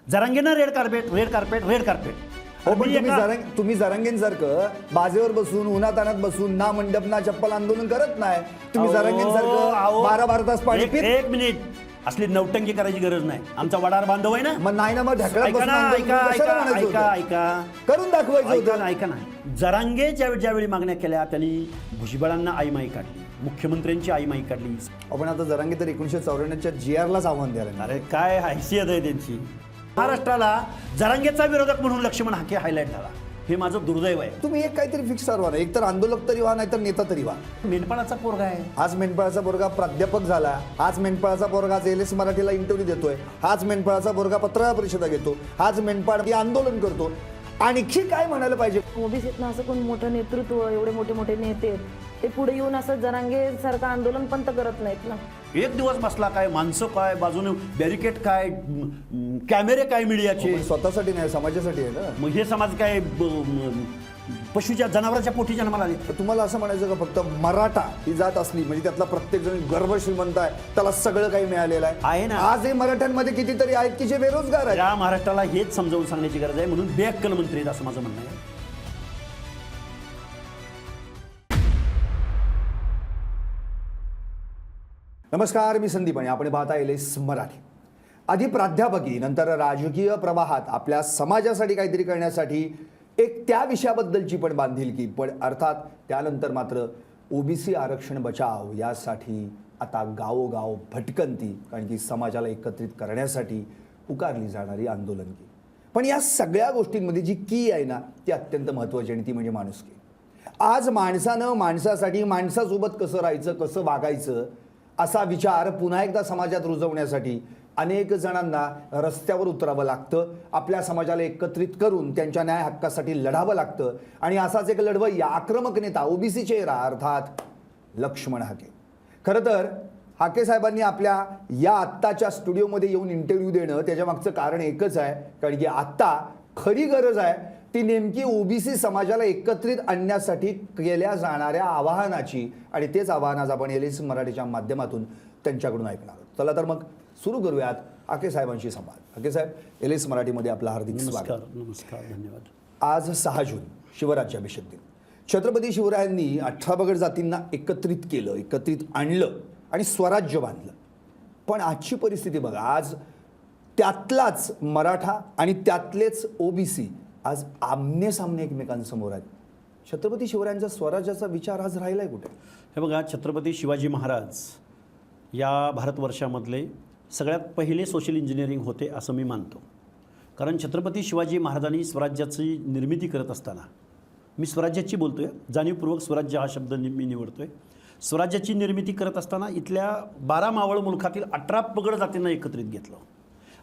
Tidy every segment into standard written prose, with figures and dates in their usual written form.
जरांगेनं red carpet red carpet red carpet. हो, पण तुम्ही जरांगेंसारखं बाजेवर बसून उन्हातानात बसून ना मंडप ना चप्पल आंदोलन करत नाही. तुम्ही जरांगेंसारखं 12 तास पाणी पित. एक मिनिट, असली नौटंकी करायची गरज नाही. आमचा वडार बांधव आहे ना. मग नाही ना, मग ढकलत बसून आंदोलन कशाला म्हणायचं होतं? ऐका करून दाखवायचं होतं. ऐका ना, जरांगे ज्यावेळी मागण्या केल्या त्यांनी भुजबळांना आईमाई काढली, मुख्यमंत्र्यांची आईमाई काढली. आपण आता जरांगे तर 1994च्या GR-लाच आव्हान द्यायला. अरे काय हैसियत आहे त्यांची. महाराष्ट्राला जरांगेचा विरोधक म्हणून लक्ष्मण हाके हायलाइट झाला, हे माझं दुर्दैव आहे. तुम्ही एक काहीतरी फिक्स ठरवा ना, एक तर आंदोलक तरी व्हा, नाही तर नेता तरी व्हा. मेंढपाळाचा पोरगा आहे. आज मेंढपाळाचा पोरगा प्राध्यापक झाला, आज मेंढपाळाचा पोरगा LS मराठीला इंटरव्ह्यू देतोय, हाच मेंढपाळाचा पोरगा पत्रकार परिषदा घेतो, हाच मेंढपाळ आंदोलन करतो. आणखी काय म्हणायला पाहिजे? ओबीसीतनं असं कोण मोठं नेतृत्व, एवढे मोठे मोठे नेते ते पुढे येऊन असं जरांगे सारखं आंदोलन पण तर करत नाहीत ना. एक दिवस बसला काय, माणसं काय, बाजूने बॅरिकेड काय, कॅमेरे काय मीडियाचे. स्वतःसाठी नाही, समाजासाठी आहे ना. मग हे समाज काय पशुच्या जनावरांच्या पोटी जन्माला आले. तुम्हाला असं म्हणायचं का फक्त मराठा ही जात असली म्हणजे त्यातला प्रत्येक जण गर्भ श्रीमंत आहे, त्याला सगळं काही मिळालेलं आहे ना. आज हे मराठ्यांमध्ये कितीतरी आहेत की जे बेरोजगार आहेत. या महाराष्ट्राला हेच समजावून सांगण्याची गरज आहे, म्हणून बेअक्कल मंत्री आहेत असं माझं म्हणणं आहे. नमस्कार, मी संदीप आणि आपण पाहता LS मराठी. आधी प्राध्यापकी, नंतर राजकीय प्रवाहात आपल्या समाजासाठी काहीतरी करण्यासाठी एक त्या विषयाबद्दलची पण बांधिलकी, पण अर्थात त्यानंतर मात्र ओबीसी आरक्षण बचाव यासाठी आता गावोगाव भटकंती, कारण की समाजाला एकत्रित करण्यासाठी पुकारली जाणारी आंदोलनकी. पण या सगळ्या गोष्टींमध्ये जी की आहे ना, ती अत्यंत महत्त्वाची आणि ती म्हणजे माणुसकी. आज माणसानं माणसासाठी माणसासोबत कसं राहायचं, कसं वागायचं असा विचार पुन्हा एकदा समाजात रुजवण्यासाठी अनेक जणांना रस्त्यावर उतरावं लागतं, आपल्या समाजाला एकत्रित करून त्यांच्या न्याय हक्कासाठी लढावं लागतं. आणि असाच एक लढवय्या आक्रमक नेता ओबीसी चेहरा अर्थात लक्ष्मण हाके. खरं तर हाके साहेबांनी आपल्या या आत्ताच्या स्टुडिओमध्ये येऊन इंटरव्ह्यू देणं त्याच्यामागचं कारण एकच आहे, कारण की आत्ता खरी गरज आहे ती नेमकी ओबीसी समाजाला एकत्रित आणण्यासाठी केल्या जाणाऱ्या आवाहनाची. आणि तेच आवाहन आज आपण LS मराठीच्या माध्यमातून त्यांच्याकडून ऐकणार आहोत. चला तर मग सुरू करूयात हाके साहेबांशी संवाद. हाके साहेब, LS मराठीमध्ये आपलं हार्दिक स्वागत. नमस्कार, धन्यवाद. आज 6 जून शिवराज्याभिषेक दिन. छत्रपती शिवरायांनी 18 पगड जातींना एकत्रित केलं, एकत्रित आणलं आणि स्वराज्य बांधलं. पण आजची परिस्थिती बघा, आज त्यातलाच मराठा आणि त्यातलेच ओबीसी आज आमने सामने एकमेकांसमोर आहेत. छत्रपती शिवरायांचा स्वराज्याचा विचार आज राहिलाय कुठे? हे बघा, छत्रपती शिवाजी महाराज या भारतवर्षामधले सगळ्यात पहिले सोशल इंजिनिअरिंग होते असं मी मानतो. कारण छत्रपती शिवाजी महाराजांनी स्वराज्याची निर्मिती करत असताना, मी स्वराज्याची बोलतो आहे, जाणीवपूर्वक स्वराज्य हा शब्द मी निवडतो आहे. स्वराज्याची निर्मिती करत असताना इथल्या 12 मावळ मुलखातील 18 पगड जातींना एकत्रित घेतलं.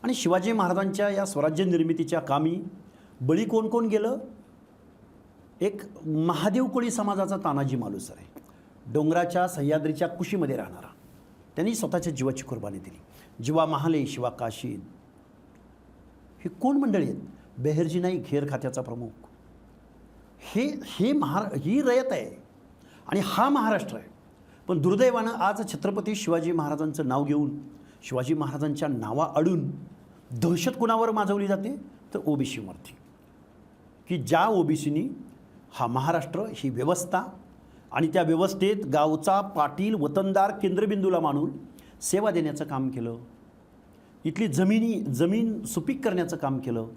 आणि शिवाजी महाराजांच्या या स्वराज्य निर्मितीच्या कामी बळी कोण कोण गेलं? एक महादेव कोळी समाजाचा तानाजी मालुसरे आहे, डोंगराच्या सह्याद्रीच्या कुशीमध्ये राहणारा. त्यांनी स्वतःच्या जीवाची कुर्बानी दिली. जीवा महाले शिवा काशीद, हे कोण मंडळी आहेत? बेहरजी नाईक घेर खात्याचा प्रमुख. ही रयत आहे आणि हा महाराष्ट्र आहे. पण दुर्दैवानं आज छत्रपती शिवाजी महाराजांचं नाव घेऊन, शिवाजी महाराजांच्या नावाआडून दहशत कुणावर माजवली जाते? तर ओबीसीवरती, की ज्या ओबीसीनी हा महाराष्ट्र, ही व्यवस्था आणि त्या व्यवस्थेत गावचा पाटील वतनदार केंद्रबिंदूला मानून सेवा देण्याचं काम केलं. इथली जमीन सुपीक करण्याचं काम केलं.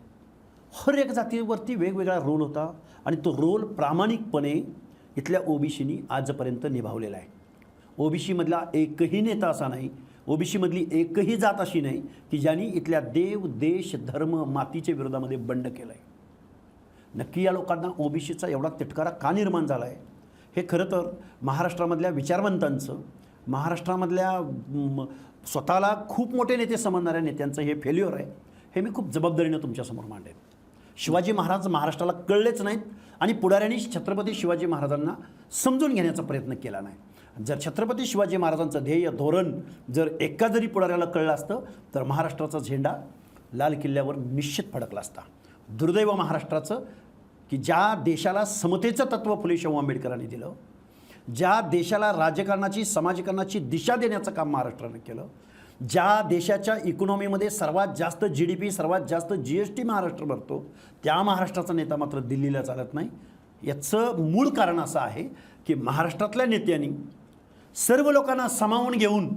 हर एक जातीवरती वेगवेगळा रोल होता आणि तो रोल प्रामाणिकपणे इथल्या ओबीसीनी आजपर्यंत निभावलेला आहे. ओबीसीमधला एकही नेता असा नाही, ओबीसीमधली एकही जात अशी नाही की ज्यांनी इथल्या देव, देश, धर्म, मातीच्या विरोधामध्ये बंड केलं आहे. नक्की या लोकांना ओबीसीचा एवढा तिटकारा का निर्माण झाला आहे? हे खरं तर महाराष्ट्रामधल्या विचारवंतांचं, महाराष्ट्रामधल्या स्वतःला खूप मोठे नेते समजणाऱ्या नेत्यांचं हे फेल्युअर आहे. हे मी खूप जबाबदारीनं तुमच्यासमोर मांडेन. शिवाजी महाराज महाराष्ट्राला कळलेच नाहीत आणि पुढाऱ्यांनी छत्रपती शिवाजी महाराजांना समजून घेण्याचा प्रयत्न केला नाही. जर छत्रपती शिवाजी महाराजांचं ध्येय, धोरण जर एका जरी पुढाऱ्याला कळलं असतं तर महाराष्ट्राचा झेंडा लाल किल्ल्यावर निश्चित फडकला असता. दुर्दैव महाराष्ट्राचं की ज्या देशाला समतेचं तत्त्व फुले शाहू आंबेडकरांनी दिलं, ज्या देशाला राजकारणाची, समाजकारणाची दिशा देण्याचं काम महाराष्ट्रानं केलं, ज्या देशाच्या इकॉनॉमीमध्ये सर्वात जास्त GDP सर्वात जास्त GST महाराष्ट्र भरतो त्या महाराष्ट्राचा नेता मात्र दिल्लीला चालत नाही. याचं मूळ कारण असं आहे की महाराष्ट्रातल्या नेत्यांनी सर्व लोकांना सामावून घेऊन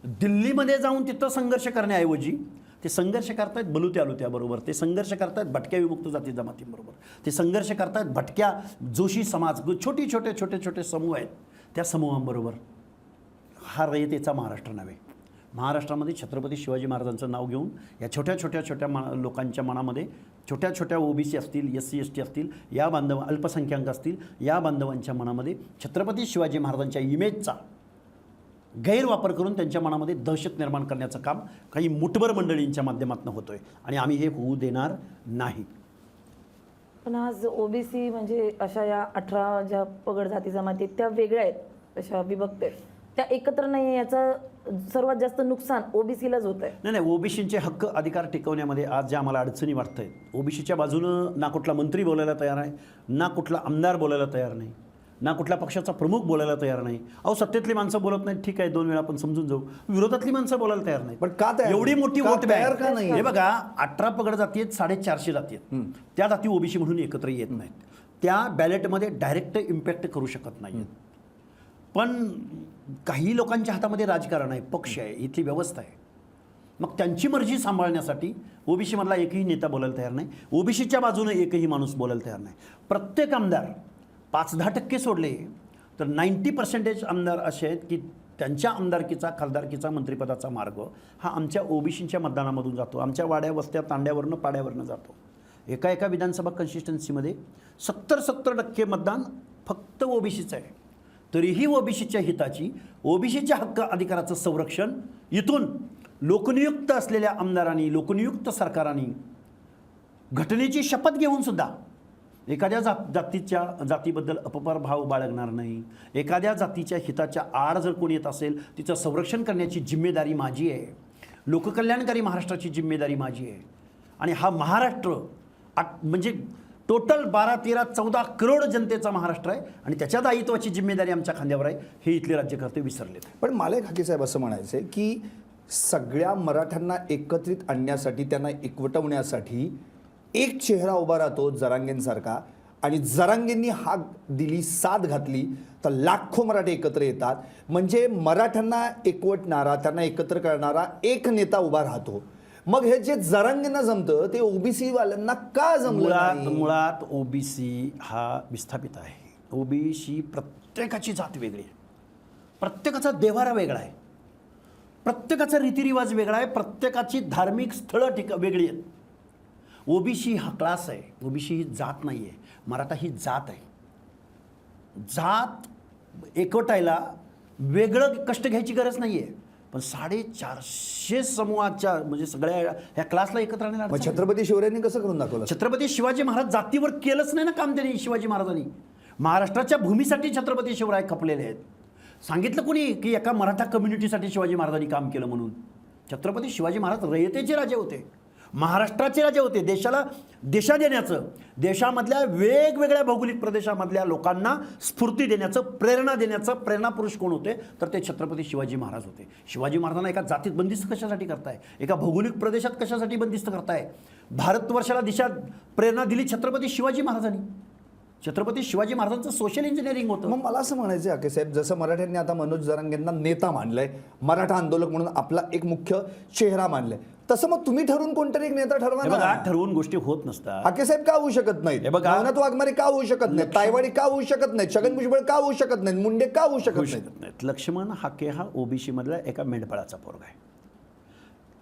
दिल्लीमध्ये जाऊन तिथं संघर्ष करण्याऐवजी ते संघर्ष करतायत बलुत्या आलुत्याबरोबर, ते संघर्ष करतायत भटक्या विमुक्त जाती जमातींबरोबर, ते संघर्ष करतायत भटक्या जोशी समाज, छोटे समूह आहेत त्या समूहांबरोबर. हा रयतेचा महाराष्ट्र नव्हे. महाराष्ट्रामध्ये छत्रपती शिवाजी महाराजांचं नाव घेऊन या छोट्या लोकांच्या मनामध्ये छोट्या OBC असतील, SC ST असतील, या बांधव अल्पसंख्याक असतील, या बांधवांच्या मनामध्ये छत्रपती शिवाजी महाराजांच्या इमेजचा गैरवापर करून त्यांच्या मनामध्ये दहशत निर्माण करण्याचं काम काही मुठभर मंडळींच्या माध्यमातून होतं आहे आणि आम्ही हे होऊ देणार नाही. पण आज OBC म्हणजे अशा या 18 ज्या पगड जाती जमाती आहेत त्या वेगळ्या आहेत, तशा विभक्त आहेत, त्या एकत्र नाही आहे. याचं सर्वात जास्त नुकसान OBCलाच होत आहे. नाही, OBCचे हक्क अधिकार टिकवण्यामध्ये आज ज्या आम्हाला अडचणी वाटत आहेत, OBCच्या बाजूनं ना कुठला मंत्री बोलायला तयार आहे, ना कुठला आमदार बोलायला तयार नाही, ना कुठल्या पक्षाचा प्रमुख बोलायला तयार नाही. सत्तेतली माणसं बोलत नाहीत, ठीक आहे, 2 वेळा आपण समजून जाऊ. विरोधातली माणसं बोलायला तयार नाही. पण का तयार एवढी मोठी का वोट तयार बँक का नाही? हे बघा, 18 पगड जाती आहेत, 450 जाती आहेत. त्या जाती OBC म्हणून एकत्र येत नाहीत. त्या बॅलेटमध्ये डायरेक्ट इम्पॅक्ट करू शकत नाहीत. पण काही लोकांच्या हातामध्ये राजकारण आहे, पक्ष आहे, इथली व्यवस्था आहे. मग त्यांची मर्जी सांभाळण्यासाठी OBC मधला एकही नेता बोलायला तयार नाही, OBCच्या बाजूने एकही माणूस बोलायला तयार नाही. प्रत्येक आमदार 5-10% सोडले तर 90% आमदार असे आहेत की त्यांच्या आमदारकीचा, खासदारकीचा, मंत्रिपदाचा मार्ग हा आमच्या OBCच्या मतदानामधून जातो, आमच्या वाड्या वस्त्या तांड्यावरनं पाड्यावरनं जातो. एका विधानसभा कन्सिस्टन्सीमध्ये 70% मतदान फक्त OBCचं आहे. तरीही OBCच्या हिताची, OBCच्या हक्क अधिकाराचं संरक्षण इथून लोकनियुक्त असलेल्या आमदारांनी, लोकनियुक्त सरकारांनी घटनेची शपथ घेऊन सुद्धा एखाद्या जातीबद्दल अपपर भाव बाळगणार नाही. एखाद्या जातीच्या हिताच्या आड जर कोणी येत असेल तिचं संरक्षण करण्याची जिम्मेदारी माझी आहे. लोककल्याणकारी महाराष्ट्राची जिम्मेदारी माझी आहे. आणि हा महाराष्ट्र म्हणजे टोटल 12-13-14 करोड जनतेचा महाराष्ट्र आहे आणि त्याच्या दायित्वाची जिम्मेदारी आमच्या खांद्यावर आहे. हे इथले राज्यकर्ते विसरलेत. पण मला एक हाकीसाहेब असं म्हणायचं आहे की सगळ्या मराठ्यांना एकत्रित आणण्यासाठी, त्यांना एकवटवण्यासाठी एक चेहरा उभा राहतो जरांगेंसारखा, आणि जरांगेंनी हाक दिली, साथ घातली तर लाखो मराठे एकत्र येतात. म्हणजे मराठ्यांना एकवटणारा, त्यांना एकत्र करणारा एक नेता उभा राहतो. मग हे जे जरांगेंना जमतं ते OBC वाल्यांना का जमलं नाही? मुळात OBC हा विस्थापित आहे. OBC प्रत्येकाची जात वेगळी आहे, प्रत्येकाचा देवारा वेगळा आहे, प्रत्येकाचा रीतिरिवाज वेगळा आहे, प्रत्येकाची धार्मिक स्थळं वेगळी आहेत. OBC हा क्लास आहे, OBC ही जात नाही आहे. मराठा ही जात आहे. जात एकवटायला वेगळं कष्ट घ्यायची गरज नाही आहे. पण 450 समूहाच्या म्हणजे सगळ्या ह्या क्लासला एकत्र आणण्याला मग छत्रपती शिवरायांनी कसं करून दाखवलं? छत्रपती शिवाजी महाराज जातीवर केलंच नाही ना काम त्यांनी. शिवाजी महाराजांनी महाराष्ट्राच्या भूमीसाठी छत्रपती शिवराय खपलेले आहेत. सांगितलं कोणी की एका मराठा कम्युनिटीसाठी शिवाजी महाराजांनी काम केलं म्हणून? छत्रपती शिवाजी महाराज रयतेचे राजे होते, महाराष्ट्राचे राजे होते. देशाला दिशा देण्याचं, देशामधल्या वेगवेगळ्या भौगोलिक प्रदेशामधल्या लोकांना स्फूर्ती देण्याचं, प्रेरणा देण्याचं प्रेरणापुरुष कोण होते? तर ते छत्रपती शिवाजी महाराज होते. शिवाजी महाराजांना एका जातीत बंदिस्त कशासाठी करताय? एका भौगोलिक प्रदेशात कशासाठी बंदिस्त करताय? भारतवर्षाला दिशा प्रेरणा दिली छत्रपती शिवाजी महाराजांनी. छत्रपती शिवाजी महाराजांचं सोशल इंजिनिअरिंग होतं. मग मला असं म्हणायचं आहे साहेब, जसं मराठ्यांनी आता मनोज जरांगेंना नेता मानलंय, मराठा आंदोलक म्हणून आपला एक मुख्य चेहरा मानलाय, तसं मग तुम्ही ठरवून कोणतरी एक नेता ठरवा ना. ठरवून गोष्टी होत नसतात. हाकेसाहेब का होऊ शकत नाहीत? नवनाथ वाघमारे का होऊ शकत नाही? तायवाडी का होऊ शकत नाही? छगन भुजबळ का होऊ शकत नाही? मुंडे का होऊ शकत नाहीत? लक्ष्मण हाके हा OBC मधला एका मेंढपाळाचा पोरगा आहे.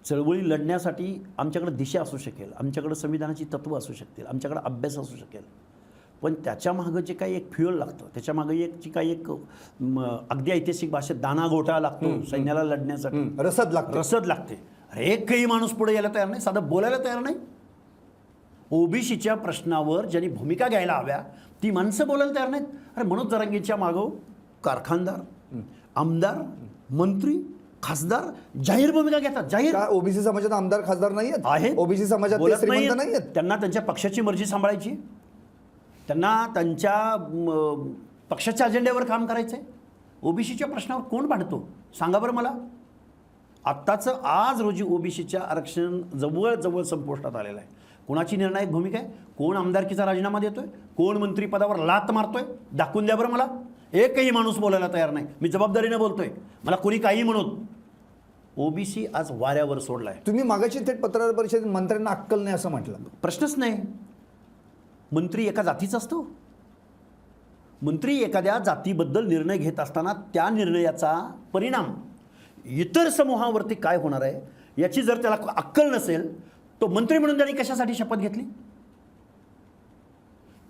चळवळी लढण्यासाठी आमच्याकडे दिशा असू शकेल, आमच्याकडे संविधानाची तत्त्व असू शकतील, आमच्याकडे अभ्यास असू शकेल, पण त्याच्यामागं जे काही एक फ्युअल लागतं, त्याच्यामागं जी काही एक अगदी ऐतिहासिक भाषेत दाना गोटा लागतो सैन्याला लढण्यासाठी, रसद लागते. अरे एकही माणूस पुढे यायला तयार नाही, साधं बोलायला तयार नाही. OBCच्या प्रश्नावर ज्यांनी भूमिका घ्यायला हव्या ती माणसं बोलायला तयार नाहीत. अरे मनोज जरांगेंच्या मागं कारखानदार, आमदार, मंत्री, खासदार जाहीर भूमिका घेतात. जाहीर OBC समाजात आमदार खासदार नाही आहेत. OBC समाजात श्रीमंत नाही आहेत. त्यांना त्यांच्या पक्षाची मर्जी सांभाळायची, त्यांना त्यांच्या पक्षाच्या अजेंड्यावर काम करायचं आहे. OBCच्या प्रश्नावर कोण भांडतो सांगा बरं मला? आत्ताचं आज रोजी ओबीसीच्या आरक्षण जवळजवळ संपुष्टात आलेलं आहे. कोणाची निर्णायक भूमिका आहे? कोण आमदारकीचा राजीनामा देतोय? कोण मंत्रिपदावर लात मारतोय? दाखवून द्या बरं मला. एकही माणूस बोलायला तयार नाही. मी जबाबदारीने बोलतोय, मला कोणी काही म्हणून. ओबीसी आज वाऱ्यावर सोडलाय. तुम्ही मागाशी थेट पत्रकार परिषदेत मंत्र्यांना अक्कल नाही असं म्हटलं. प्रश्नच नाही. मंत्री एका जातीचा असतो. मंत्री एखाद्या जातीबद्दल निर्णय घेत असताना त्या निर्णयाचा परिणाम इतर समूहावरती काय होणार आहे याची जर त्याला अक्कल नसेल, तो मंत्री म्हणून त्यांनी कशासाठी शपथ घेतली?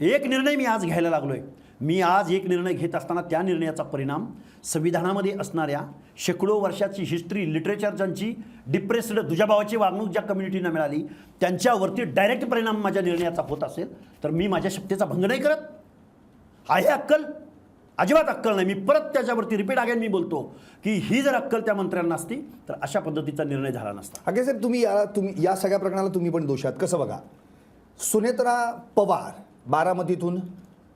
एक निर्णय मी आज घ्यायला लागलोय. मी आज एक निर्णय घेत असताना त्या निर्णयाचा परिणाम संविधानामध्ये असणाऱ्या शेकडो वर्षाची हिस्ट्री, लिटरेचर, ज्यांची डिप्रेस्ड दुजाभावाची वागणूक ज्या कम्युनिटीना मिळाली त्यांच्यावरती डायरेक्ट परिणाम माझ्या निर्णयाचा होत असेल तर मी माझ्या शक्तीचा भंग नाही करत. आहे अक्कल? अजिबात अक्कल नाही. मी परत त्याच्यावरती रिपीट अगेन मी बोलतो की ही जर अक्कल त्या मंत्र्यांना असती तर अशा पद्धतीचा निर्णय झाला नसता. अगे साहेब, तुम्ही या सगळ्या प्रकरणाला तुम्ही पण दोषात. कसं बघा, सुनेत्रा पवार बारामतीतून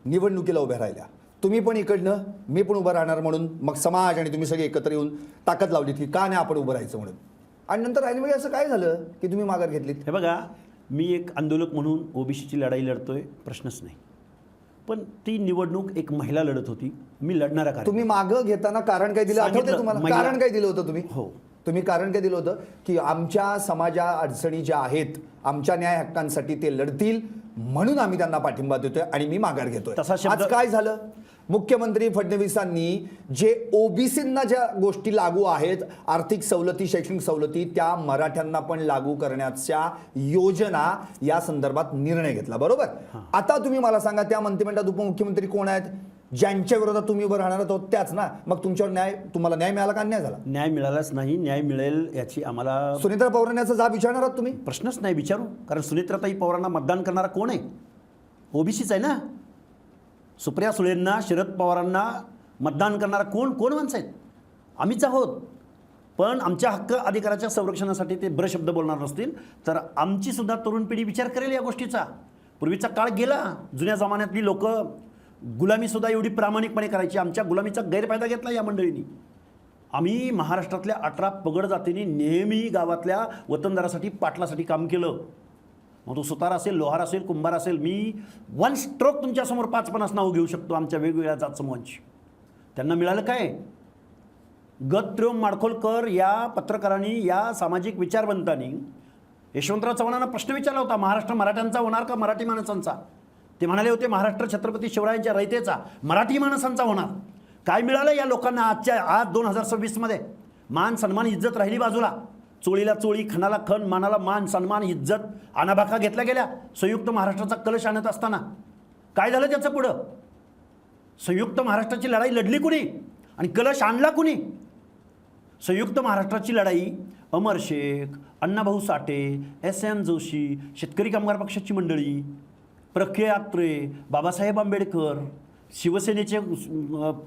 निवडणुकीला उभ्या राहिल्या. तुम्ही पण इकडनं, मी पण उभं राहणार म्हणून मग समाज आणि तुम्ही सगळे एकत्र येऊन ताकद लावलीत की का नाही आपण उभं राहायचं म्हणून. आणि नंतर ऐनवेळी असं काय झालं की तुम्ही माघार घेतलीत? हे बघा, मी एक आंदोलक म्हणून ओबीसीची लढाई लढतोय, प्रश्नच नाही. पण ती निवडणूक एक महिला लढत होती. मी लढणारा कारण. तुम्ही मागं घेताना कारण काय दिलं आठवतंय तुम्हाला? कारण काय दिलं होतं तुम्ही? हो, तुम्ही कारण काय दिलं होतं की आमच्या समाजा अडचणी ज्या आहेत, आमच्या न्याय हक्कांसाठी ते लढतील म्हणून आम्ही त्यांना पाठिंबा देतोय आणि मी माघार घेतोय. तसा शब्द- आज काय झालं? मुख्यमंत्री फडणवीसांनी जे ओबीसींना ज्या गोष्टी लागू आहेत, आर्थिक सवलती, शैक्षणिक सवलती, त्या मराठ्यांना पण लागू करण्याच्या योजना या संदर्भात निर्णय घेतला. बरोबर. आता तुम्ही मला सांगा, त्या मंत्रिमंडळात उपमुख्यमंत्री कोण आहेत? ज्यांच्या विरोधात तुम्ही उभं राहणार आहोत त्याच ना. मग तुमच्यावर तुम्हाला न्याय मिळाला का अन्याय झाला? न्याय मिळालाच नाही. न्याय मिळेल याची आम्हाला सुनेत्रा पवारांना याचा जाब विचारणार आहात तुम्ही? प्रश्नच नाही विचारू. कारण सुनेत्राताई पवारांना मतदान करणारा कोण आहे? ओबीसीच आहे ना. सुप्रिया सुळेंना, शरद पवारांना मतदान करणारा कोण माणसं आहेत? आम्हीच आहोत. पण आमच्या हक्क अधिकाराच्या संरक्षणासाठी ते ब्रशब्द बोलणार नसतील तर आमची सुद्धा तरुण पिढी विचार करेल या गोष्टीचा. पूर्वीचा काळ गेला. जुन्या जमान्यातली लोक गुलामीसुद्धा एवढी प्रामाणिकपणे करायची. आमच्या गुलामीचा गैरफायदा घेतला या मंडळींनी. आम्ही महाराष्ट्रातल्या 18 पगड जातींनी नेहमी गावातल्या वतनदारासाठी, पाटलासाठी काम केलं. मग तो सुतार असेल, लोहार असेल, कुंभार असेल. मी वन स्ट्रोक तुमच्यासमोर 5-50 नावं घेऊ शकतो आमच्या वेगवेगळ्या जात समूहांची. त्यांना मिळालं काय? गत्र्योम माडखोलकर या पत्रकारांनी, या सामाजिक विचारवंतांनी यशवंतराव चव्हाणांना प्रश्न विचारला होता, महाराष्ट्र मराठ्यांचा होणार का मराठी माणसांचा? ते म्हणाले होते महाराष्ट्र छत्रपती शिवरायांच्या रयतेचा, मराठी माणसांचा होणार. काय मिळालं या लोकांना आज 2026मध्ये? मान, सन्मान, इज्जत राहिली बाजूला. चोळीला चोळी, खणाला खण, मानाला मान, सन्मान, इज्जत, आनाभाका घेतल्या गेल्या. संयुक्त महाराष्ट्राचा कलश आणत असताना काय झालं त्याचं पुढं? संयुक्त महाराष्ट्राची लढाई लढली कुणी आणि कलश आणला कुणी? संयुक्त महाराष्ट्राची लढाई अमर शेख, अण्णाभाऊ साठे, S.N. जोशी, शेतकरी कामगार पक्षाची मंडळी, प्रख्य आत्रे, बाबासाहेब आंबेडकर, शिवसेनेचे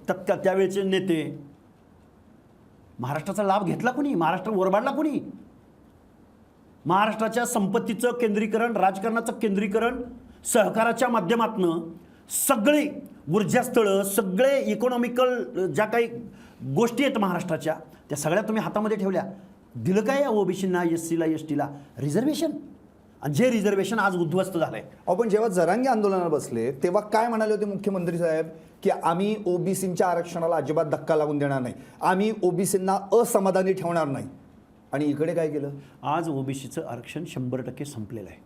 त्यावेळेचे नेते. महाराष्ट्राचा लाभ घेतला कुणी? महाराष्ट्र ओरबाडला कुणी? महाराष्ट्राच्या संपत्तीचं केंद्रीकरण, राजकारणाचं केंद्रीकरण, सहकाराच्या माध्यमातून सगळी ऊर्जास्थळं, सगळे इकॉनॉमिकल ज्या काही गोष्टी आहेत महाराष्ट्राच्या, त्या सगळ्या तुम्ही हातामध्ये ठेवल्या. दिलं काय या ओबीसींना, SCला, STला? रिझर्वेशन. आणि जे रिझर्वेशन आज उद्ध्वस्त झालंय. आपण जेव्हा जरांगी आंदोलनाला बसले तेव्हा काय म्हणाले होते मुख्यमंत्री साहेब की आम्ही ओबीसींच्या आरक्षणाला अजिबात धक्का लागून देणार नाही, आम्ही ओबीसींना असमाधानी ठेवणार नाही. आणि इकडे काय केलं? आज ओबीसीचं आरक्षण 100% संपलेलं आहे.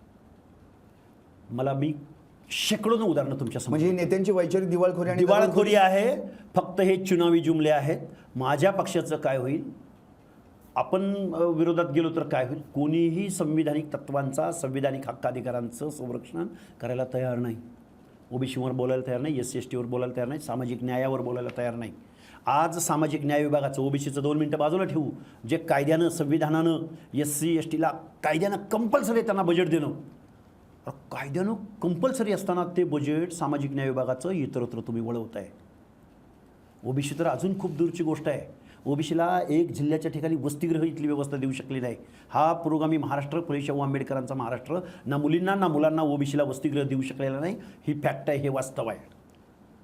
मी शेकडोनं उदाहरणं तुमच्यासमोर. म्हणजे नेत्यांची वैचारिक दिवाळखोरी आहे. फक्त हे चुनावी जुमले आहेत. माझ्या पक्षाचं काय होईल? आपण विरोधात गेलो तर काय होईल? कोणीही संविधानिक तत्वांचा, संविधानिक हक्काधिकारांचं संरक्षण करायला तयार नाही. ओबीसीवर बोलायला तयार नाही, SC STवर बोलायला तयार नाही, सामाजिक न्यायावर बोलायला तयार नाही. आज सामाजिक न्याय विभागाचं, ओबीसीचं 2 मिनटं बाजूला ठेवू, जे कायद्यानं, संविधानानं SC STला कायद्यानं कंपल्सरी त्यांना बजेट देणं, कायद्यानं कंपल्सरी असताना ते बजेट सामाजिक न्याय विभागाचं इतरत्र तुम्ही वळवत आहे. ओबीसी तर अजून खूप दूरची गोष्ट आहे. ओबीसीला एक जिल्ह्याच्या ठिकाणी वसतिगृह इथली व्यवस्था देऊ शकली नाही. हा पुरोगामी महाराष्ट्र, फुले शाहू आंबेडकरांचा महाराष्ट्र. ना मुलींना ना मुलांना ओबीसीला वसतिगृह देऊ शकलेला नाही. ही फॅक्ट आहे, हे वास्तव आहे.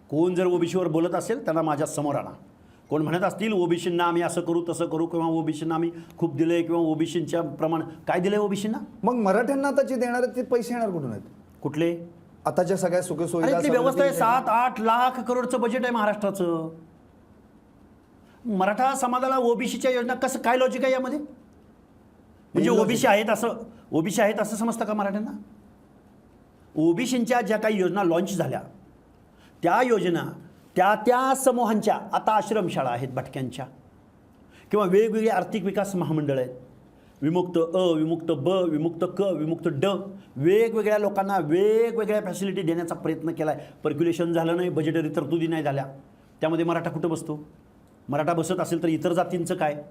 कोण जर ओबीसीवर बोलत असेल त्यांना माझ्या समोर आणा. कोण म्हणत असतील ओबीसींना आम्ही असं करू तसं करू किंवा ओबीसींना आम्ही खूप दिलंय किंवा ओबीसींच्या प्रमाण काय दिलंय ओबीसींना? मग मराठ्यांना आता जे देणार आहेत ते पैसे येणार कुठून आहेत? कुठले? आताच्या सगळ्या अरे सुखसुविधा इथली व्यवस्था आहे. 7-8 लाख करोडचं बजेट आहे महाराष्ट्राचं. मराठा समाजाला ओबीसीच्या योजना कसं काय लॉजिक आहे यामध्ये? म्हणजे ओबीसी आहेत असं समजतं का मराठ्यांना? ओबीसींच्या ज्या काही योजना लॉन्च झाल्या त्या योजना त्या समूहांच्या, आता आश्रमशाळा आहेत भटक्यांच्या किंवा वेगवेगळे आर्थिक विकास महामंडळ आहेत, विमुक्त अ, विमुक्त ब, विमुक्त क, विमुक्त ड, वेगवेगळ्या लोकांना वेगवेगळ्या फॅसिलिटी देण्याचा प्रयत्न केला आहे. पर्क्युलेशन झालं नाही, बजेटरी तरतुदी नाही झाल्या, त्यामध्ये मराठा कुठं बसतो? मराठा बसत असेल तर इतर जातींचं काय?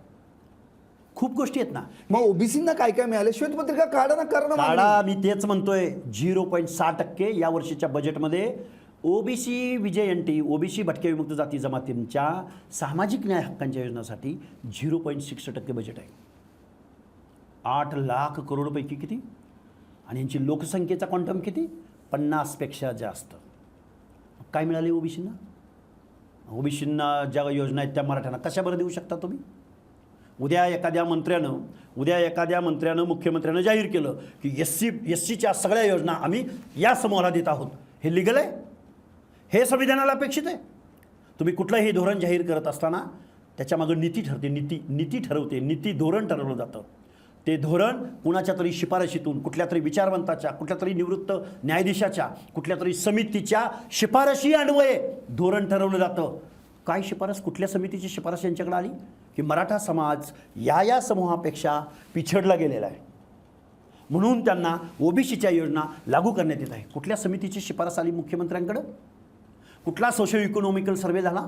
खूप गोष्टी आहेत ना. मग ओबीसींना काय काय मिळाले? श्वेतपत्रिका काढा ना, करा ना मागणी. काढा. मी तेच म्हणतोय. 0.6% या वर्षीच्या बजेटमध्ये ओबीसी विजयंती, ओबीसी भटक्या विमुक्त जाती जमातींच्या सामाजिक न्याय हक्कांच्या योजनासाठी 0.6% बजेट आहे. 8 लाख करोडपैकी किती? आणि यांची लोकसंख्येचा क्वांटम किती? 50पेक्षा जास्त. काय मिळाले ओबीसींना? ओबीसींना ज्या योजना आहेत त्या मराठ्यांना कशा बरं देऊ शकता तुम्ही? उद्या एखाद्या मंत्र्यानं मुख्यमंत्र्यानं जाहीर केलं की एससीच्या सगळ्या योजना आम्ही या समूहाला देत आहोत. हे लिगल आहे? हे संविधानाला अपेक्षित आहे? तुम्ही कुठलंही धोरण जाहीर करत असताना त्याच्यामागं नीती ठरते. नीती धोरण ठरवलं जातं. ते धोरण कुणाच्या तरी शिफारशीतून, कुठल्या तरी विचारवंताच्या, कुठल्या तरी निवृत्त न्यायाधीशाच्या, कुठल्या तरी समितीच्या शिफारशी अन्वये धोरण ठरवलं जातं. काय शिफारस, कुठल्या समितीची शिफारस यांच्याकडे आली की मराठा समाज या समूहापेक्षा पिछडला गेलेला आहे म्हणून त्यांना ओबीसीच्या योजना लागू करण्यात येत आहे. कुठल्या समितीची शिफारस आली मुख्यमंत्र्यांकडं? कुठला सोशो इकॉनॉमिकल सर्वे झाला?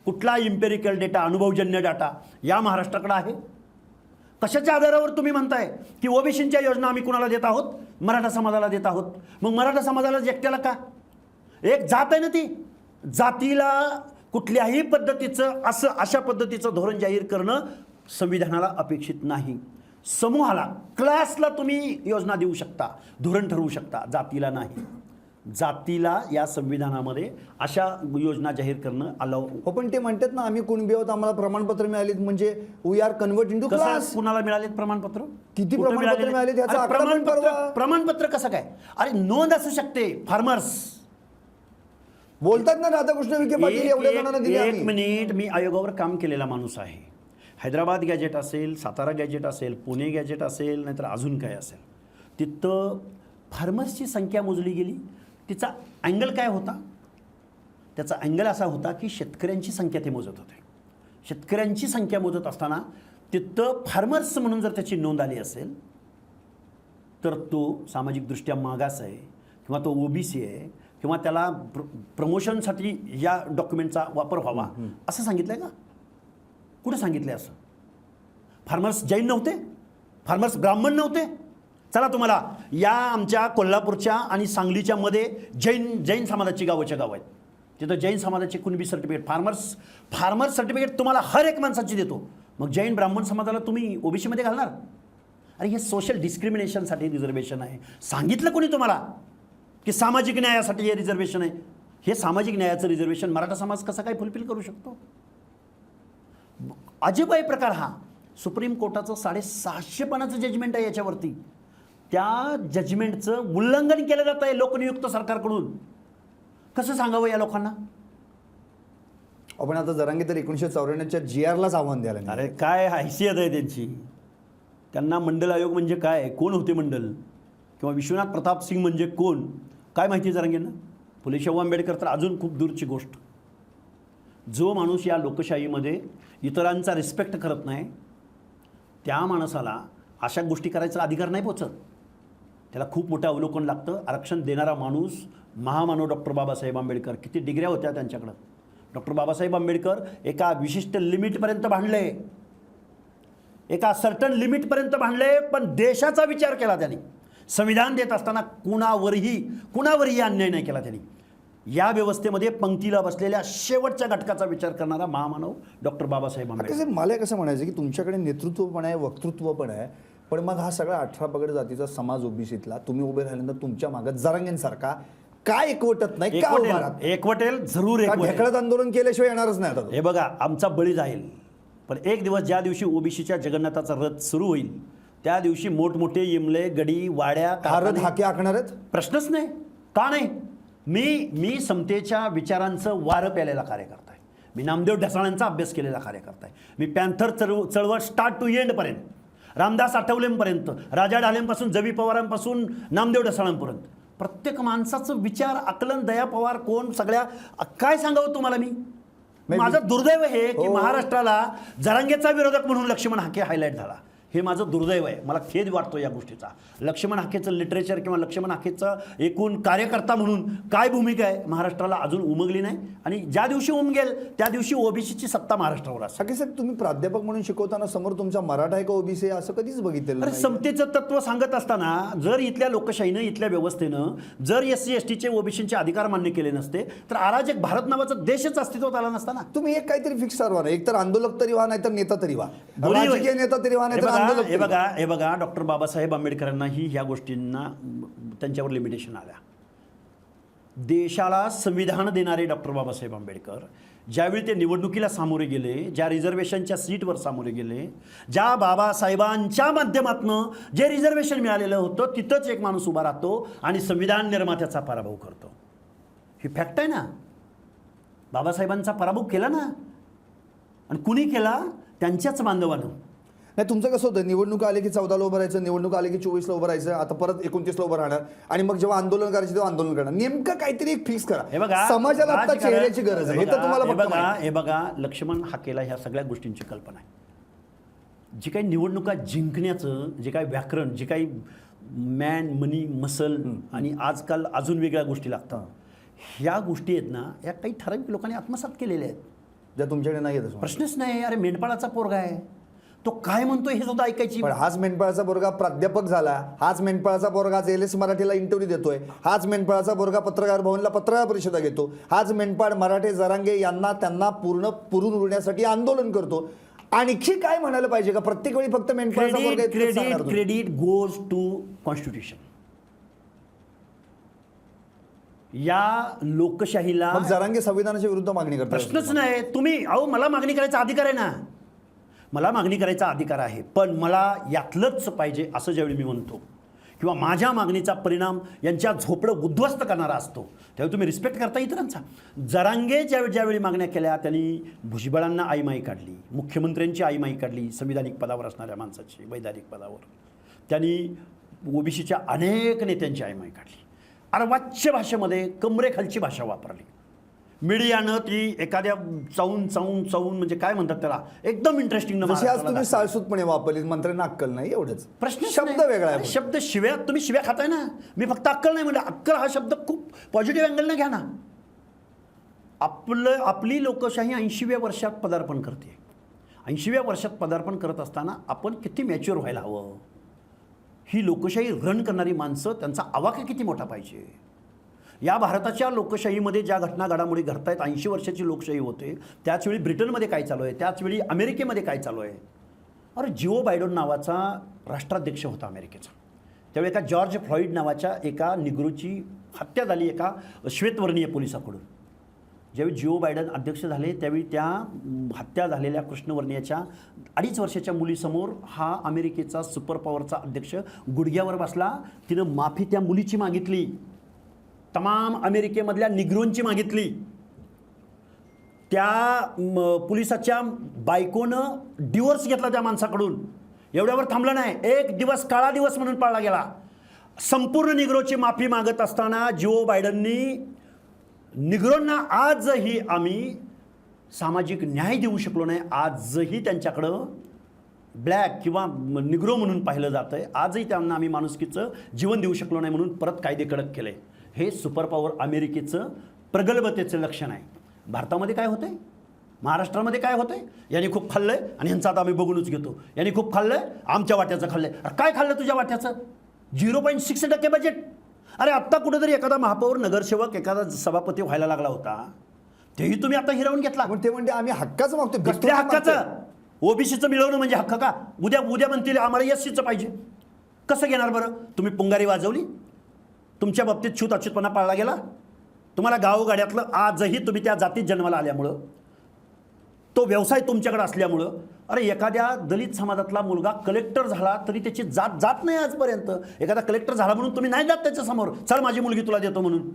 कुठला इम्पेरिकल डेटा, अनुभवजन्य डाटा या महाराष्ट्राकडे आहे? कशाच्या आधारावर तुम्ही म्हणताय की ओबीसींच्या योजना आम्ही कुणाला देत आहोत? मराठा समाजाला देत आहोत. मग मराठा समाजाला एकट्याला का? एक जात आहे ना ती. जातीला कुठल्याही पद्धतीचं अशा पद्धतीचं धोरण जाहीर करणं संविधानाला अपेक्षित नाही. समूहाला, क्लासला तुम्ही योजना देऊ शकता, धोरण ठरवू शकता, जातीला नाही. जातीला या संविधानामध्ये अशा योजना जाहीर करणं अलाव. हो, पण ते म्हणतात ना आम्ही कुणबी आहोत, आम्हाला प्रमाणपत्र मिळालीत, म्हणजे we are convert into class. कुणाला मिळालेत प्रमाणपत्र? किती कुठं प्रमाणपत्र मिळालेत ह्याचा अरे आकडा पण परवा. प्रमाणपत्र कसं काय? अरे नोंद असू शकते. फार्मर्स बोलतात ना राधाकृष्ण विखे पाटील एवढ्या जणांना दिली एक आम्ही. मिनिट. मी आयोगावर काम केलेला माणूस आहे. हैदराबाद गॅजेट असेल, सातारा गॅजेट असेल, पुणे गॅजेट असेल, नाहीतर अजून काय असेल, तिथं फार्मर्सची संख्या मोजली गेली. तिचा अँगल काय होता? त्याचा अँगल असा होता की शेतकऱ्यांची संख्या ते मोजत होते. शेतकऱ्यांची संख्या मोजत असताना तिथं फार्मर्स म्हणून जर त्याची नोंद आली असेल तर तो सामाजिकदृष्ट्या मागास आहे किंवा तो ओबीसी आहे किंवा त्याला प्रमोशनसाठी या डॉक्युमेंटचा वापर व्हावा असं सांगितलं आहे का? कुठं सांगितलं आहे असं? फार्मर्स जैन नव्हते? फार्मर्स ब्राह्मण नव्हते? चला तुम्हाला या आमच्या कोल्हापूरच्या आणि सांगलीच्या मध्ये जैन समाजाची गाव आहेत. तिथं जैन समाजाचे कुणबी सर्टिफिकेट, फार्मर्स सर्टिफिकेट तुम्हाला हर एक माणसाची देतो. मग जैन ब्राह्मण समाजाला तुम्ही ओबीसीमध्ये घालणार? अरे हे सोशल डिस्क्रिमिनेशनसाठी रिझर्वेशन आहे. सांगितलं कोणी तुम्हाला की सामाजिक न्यायासाठी हे रिझर्वेशन आहे? हे सामाजिक न्यायाचं रिझर्वेशन मराठा समाज कसा काय फुलफिल करू शकतो? अजब आहे प्रकार हा. सुप्रीम कोर्टाचं 650 जजमेंट आहे याच्यावरती. त्या जजमेंटचं उल्लंघन केलं जात आहे लोकनियुक्त सरकारकडून. कसं सांगावं या लोकांना? आपण आता जरांगे तर 1994च्या GR लाच आव्हान द्यायला नाही. अरे काय हैसियत आहे त्यांची? त्यांना मंडल आयोग म्हणजे काय, कोण होते मंडल, किंवा विश्वनाथ प्रताप सिंग म्हणजे कोण, काय माहिती जरांगेंना? फुले शाहू आंबेडकर तर अजून खूप दूरची गोष्ट. जो माणूस या लोकशाहीमध्ये इतरांचा रिस्पेक्ट करत नाही त्या माणसाला अशा गोष्टी करायचा अधिकार नाही पोचत. त्याला खूप मोठं अवलोकन लागतं. आरक्षण देणारा माणूस महामानव डॉक्टर बाबासाहेब आंबेडकर. किती डिग्र्या होत्या त्यांच्याकडं. डॉक्टर बाबासाहेब आंबेडकर एका विशिष्ट लिमिटपर्यंत भांडले, एका सर्टन लिमिटपर्यंत भांडले, पण देशाचा विचार केला त्यांनी. संविधान देत असताना कुणावरही अन्याय नाही केला त्यांनी. या व्यवस्थेमध्ये पंक्तीला बसलेल्या शेवटच्या घटकाचा विचार करणारा महामानव डॉक्टर बाबासाहेब आंबेडकर. मला कसं म्हणायचं की तुमच्याकडे नेतृत्व पण आहे, वक्तृत्व पण आहे, पण मग हा सगळा 18 पगड जातीचा समाज ओबीसीतला तुम्ही उभे राहिल्यानंतर तुमच्या मागं जरांगेंसारखा काय एकवटत नाही, का उभा राहत? एकवटेल जरूर का एकवटेल. ढेकळत आंदोलन केल्याशिवाय येणारच नाही आता तो? हे बघा, आमचा बळी जाईल, पण एक दिवस ज्या दिवशी ओबीसीच्या जगन्नाथाचा रथ सुरू होईल त्या दिवशी मोठमोठे इमले, गडी, वाड्या, भारत कारखाने- हाके आखणार आहेत? प्रश्नच नाही. का नाही? मी समतेच्या विचारांचं वारं प्यालेला कार्यकर्ता आहे. मी नामदेव ढसाळांचा अभ्यास केलेला कार्यकर्ता आहे. मी पॅन्थर चळवळ स्टार्ट टू एंडपर्यंत, रामदास आठवलेंपर्यंत, राजा ढालेंपासून, जवी पवारांपासून नामदेव ढसाळांपर्यंत प्रत्येक माणसाचं विचार, आकलन, दया पवार कोण, सगळ्या काय सांगावं तुम्हाला मी. माझं दुर्दैव हे की महाराष्ट्राला जरांगेचा विरोधक म्हणून लक्ष्मण हाके हायलाईट झाला. हे माझं दुर्दैव आहे. मला खेद वाटतो या गोष्टीचा. लक्ष्मण हाकेचं लिटरेचर किंवा लक्ष्मण हाकेचं एकूण कार्यकर्ता म्हणून काय भूमिका आहे महाराष्ट्राला अजून उमगली नाही. आणि ज्या दिवशी उमगेल त्या दिवशी ओबीसीची सत्ता महाराष्ट्रावर असेल. हाके साहेब, तुम्ही प्राध्यापक म्हणून शिकवताना समोर तुमचा मराठा आहे का ओबीसी असं कधीच बघितलेलं अरे नाही. समतेचं तत्व सांगत असताना जर इथल्या लोकशाहीनं, इथल्या व्यवस्थेनं जर SC STचे ओबीसीचे अधिकार मान्य केले नसते तर आज एक भारत नावाचा देशच अस्तित्वात आला नसता ना. तुम्ही एक काहीतरी फिक्स ठरवा ना, एक तर आंदोलक तरी व्हा, नाही तर नेता तरी व्हा. दोन्ही राजकीय नेता तरी व्हा, नाही तर आंदोलक तरी व्हा. हे बघा डॉक्टर बाबासाहेब आंबेडकरांनाही ह्या गोष्टींना त्यांच्यावर लिमिटेशन आल्या. देशाला संविधान देणारे डॉक्टर बाबासाहेब आंबेडकर ज्यावेळी ते निवडणुकीला सामोरे गेले, ज्या रिझर्वेशनच्या सीटवर सामोरे गेले, ज्या बाबासाहेबांच्या माध्यमातून जे रिझर्वेशन मिळालेलं होतं तिथंच एक माणूस उभा राहतो आणि संविधान निर्मात्याचा पराभव करतो. ही फॅक्ट आहे ना. बाबासाहेबांचा पराभव केला ना. आणि कुणी केला? त्यांच्याच बांधवानं. नाही, तुमचं कसं होतं, निवडणूक आले की 14ला उभं राहायचं, निवडणूक आले की 24ला उभं राहायचं, आता परत 29ला उभं राहणार, आणि मग जेव्हा आंदोलन करायचं तेव्हा आंदोलन करणार. नेमकं काहीतरी एक फिक्स करा. हे बघा, समाजाला आता राजकारण- चेहऱ्याची गरज आहे, हे तर तुम्हाला फक्त माहिती. हे बघा लक्ष्मण हाकेला ह्या सगळ्या गोष्टींची कल्पना आहे. जी काही निवडणुका जिंकण्याचं जे काही व्याकरण, जे काही मॅन, मनी, मसल आणि आजकाल अजून वेगळ्या गोष्टी लागतात, ह्या गोष्टी आहेत ना, या काही ठराविक लोकांनी आत्मसात केलेल्या आहेत. ज्या तुमच्याकडे नाही येत. प्रश्नच नाही. अरे मेंढपाळाचा पोरगा आहे, तो काय म्हणतोय हे सुद्धा ऐकायची. पण हाच मेंढपाळाचा पोरगा प्राध्यापक झाला, हाच मेंढपाळाचा पोरगा LS मराठीला इंटरव्ह्यू देतोय, हाच मेंढपाळाचा पोरगा पत्रकार भवनला पत्रकार परिषदा घेतो, हाच मेंढपाळ मराठे, जरांगे यांना त्यांना पुरून उरण्यासाठी आंदोलन करतो. आणखी काय म्हणायला पाहिजे का? प्रत्येक वेळी फक्त मेंढपाळाचा पोरगा इतकंच सांगणार तुम्ही? Credit goes to constitution. या लोकशाहीला मग जरांगे संविधानाच्या विरुद्ध मागणी करतात. प्रश्नच नाही. तुम्ही मला मागणी करायचा अधिकार आहे ना. मला मागणी करायचा अधिकार आहे, पण मला यातलंच पाहिजे असं ज्यावेळी मी म्हणतो किंवा माझ्या मागणीचा परिणाम यांच्या झोपडं उद्ध्वस्त करणारा असतो त्यावेळी तुम्ही रिस्पेक्ट करता इतरांचा. जरांगे ज्यावेळी मागण्या केल्या त्यांनी भुजबळांना आईमाई काढली, मुख्यमंत्र्यांची आईमाई काढली, संविधानिक पदावर असणाऱ्या माणसाची, वैधानिक पदावर. त्यांनी ओबीसीच्या अनेक नेत्यांची आईमाई काढली. अर्वाच्य भाषेमध्ये कमरेखालची भाषा वापरली. मीडियानं ती एखाद्या चावून म्हणजे काय म्हणतात त्याला, एकदम इंटरेस्टिंग जशी आज तुम्ही साळसूतपणे वापरली, मंत्र्यांना अक्कल नाही, एवढंच. प्रश्न शब्द वेगळा आहे. शब्द शिव्या, तुम्ही शिव्या खाताय ना. मी फक्त अक्कल नाही म्हणजे, अक्कल हा शब्द खूप पॉझिटिव्ह अँगलनं घ्या ना. आपली लोकशाही 80व्या वर्षात पदार्पण करते. 80व्या वर्षात पदार्पण करत असताना आपण किती मॅच्युअर व्हायला हवं. ही लोकशाही रन करणारी माणसं, त्यांचा आवाका किती मोठा पाहिजे. या भारताच्या लोकशाहीमध्ये ज्या घटना घडामोडी घडतायत, 80 वर्षाची लोकशाही होते, त्याचवेळी ब्रिटनमध्ये काय चालू आहे, त्याचवेळी अमेरिकेमध्ये काय चालू आहे. अरे जिओ बायडन नावाचा राष्ट्राध्यक्ष होता अमेरिकेचा, त्यावेळी एका जॉर्ज फ्लॉईड नावाच्या एका निग्रोची हत्या झाली एका श्वेतवर्णीय पोलिसाकडून. ज्यावेळी जिओ बायडन अध्यक्ष झाले त्यावेळी त्या हत्या झालेल्या कृष्णवर्णीयाच्या 2.5 वर्षाच्या मुलीसमोर हा अमेरिकेचा सुपर पॉवरचा अध्यक्ष गुडघ्यावर बसला. तिनं माफी त्या मुलीची मागितली, तमाम अमेरिकेमधल्या निग्रोंची मागितली. त्या पोलिसाच्या बायकोनं डिवोर्स घेतला त्या माणसाकडून. एवढ्यावर थांबलं नाही, 1 दिवस काळा दिवस म्हणून पाळला गेला. संपूर्ण निग्रोची माफी मागत असताना जिओ बायडननी निग्रोंना आजही आम्ही सामाजिक न्याय देऊ शकलो नाही, आजही त्यांच्याकडं ब्लॅक किंवा निग्रो म्हणून पाहिलं जातं आहे, आजही त्यांना आम्ही माणुसकीचं जीवन देऊ शकलो नाही म्हणून परत कायदे कडक केले. हे सुपर पॉवर अमेरिकेचं प्रगल्भतेचं लक्षण आहे. भारतामध्ये काय होतंय, महाराष्ट्रामध्ये काय होतंय, यांनी खूप खाल्लंय आणि यांचं आता आम्ही बघूनच घेतो. यांनी खूप खाल्लंय, आमच्या वाट्याचं खाल्लंय. अरे काय खाल्लं तुझ्या वाट्याचं? 0.6% बजेट. अरे आत्ता कुठेतरी एखादा महापौर, नगरसेवक, एखादा सभापती व्हायला लागला होता, तेही तुम्ही आता हिरावून घेतला. पण ते म्हणजे आम्ही हक्काचं मागतो. कसल्या हक्काचं? ओबीसीचं मिळवणं म्हणजे हक्क का? उद्या म्हणतील आम्हाला SCचं पाहिजे. कसं घेणार बरं? तुम्ही पुंगारी वाजवली, तुमच्या बाबतीत छूत अच्युतपणा पाळला गेला? तुम्हाला गावगाड्यातलं आजही तुम्ही त्या जातीत जन्माला आल्यामुळं, तो व्यवसाय तुमच्याकडे असल्यामुळं, अरे एखाद्या दलित समाजातला मुलगा कलेक्टर झाला तरी त्याची जात जात नाही आजपर्यंत. एखादा कलेक्टर झाला म्हणून तुम्ही नाही जात त्याच्यासमोर, चल माझी मुलगी तुला देतो म्हणून.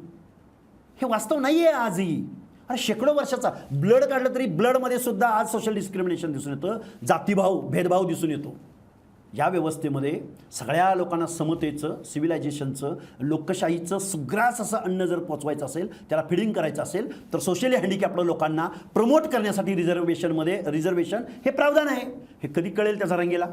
हे वास्तव नाही आहे आजही. अरे शेकडो वर्षाचा ब्लड काढलं तरी ब्लडमध्ये सुद्धा आज सोशल डिस्क्रिमिनेशन दिसून येतं, जातीभाव भेदभाव दिसून येतो. या व्यवस्थेमध्ये सगळ्या लोकांना समतेचं, सिव्हिलायझेशनचं, लोकशाहीचं सुग्रास असं अन्न जर पोचवायचं असेल, त्याला फिडिंग करायचं असेल, तर सोशली हँडिकॅप्ड लोकांना प्रमोट करण्यासाठी रिझर्वेशन हे प्रावधान आहे. हे कधी कळेल त्या जरांगेला?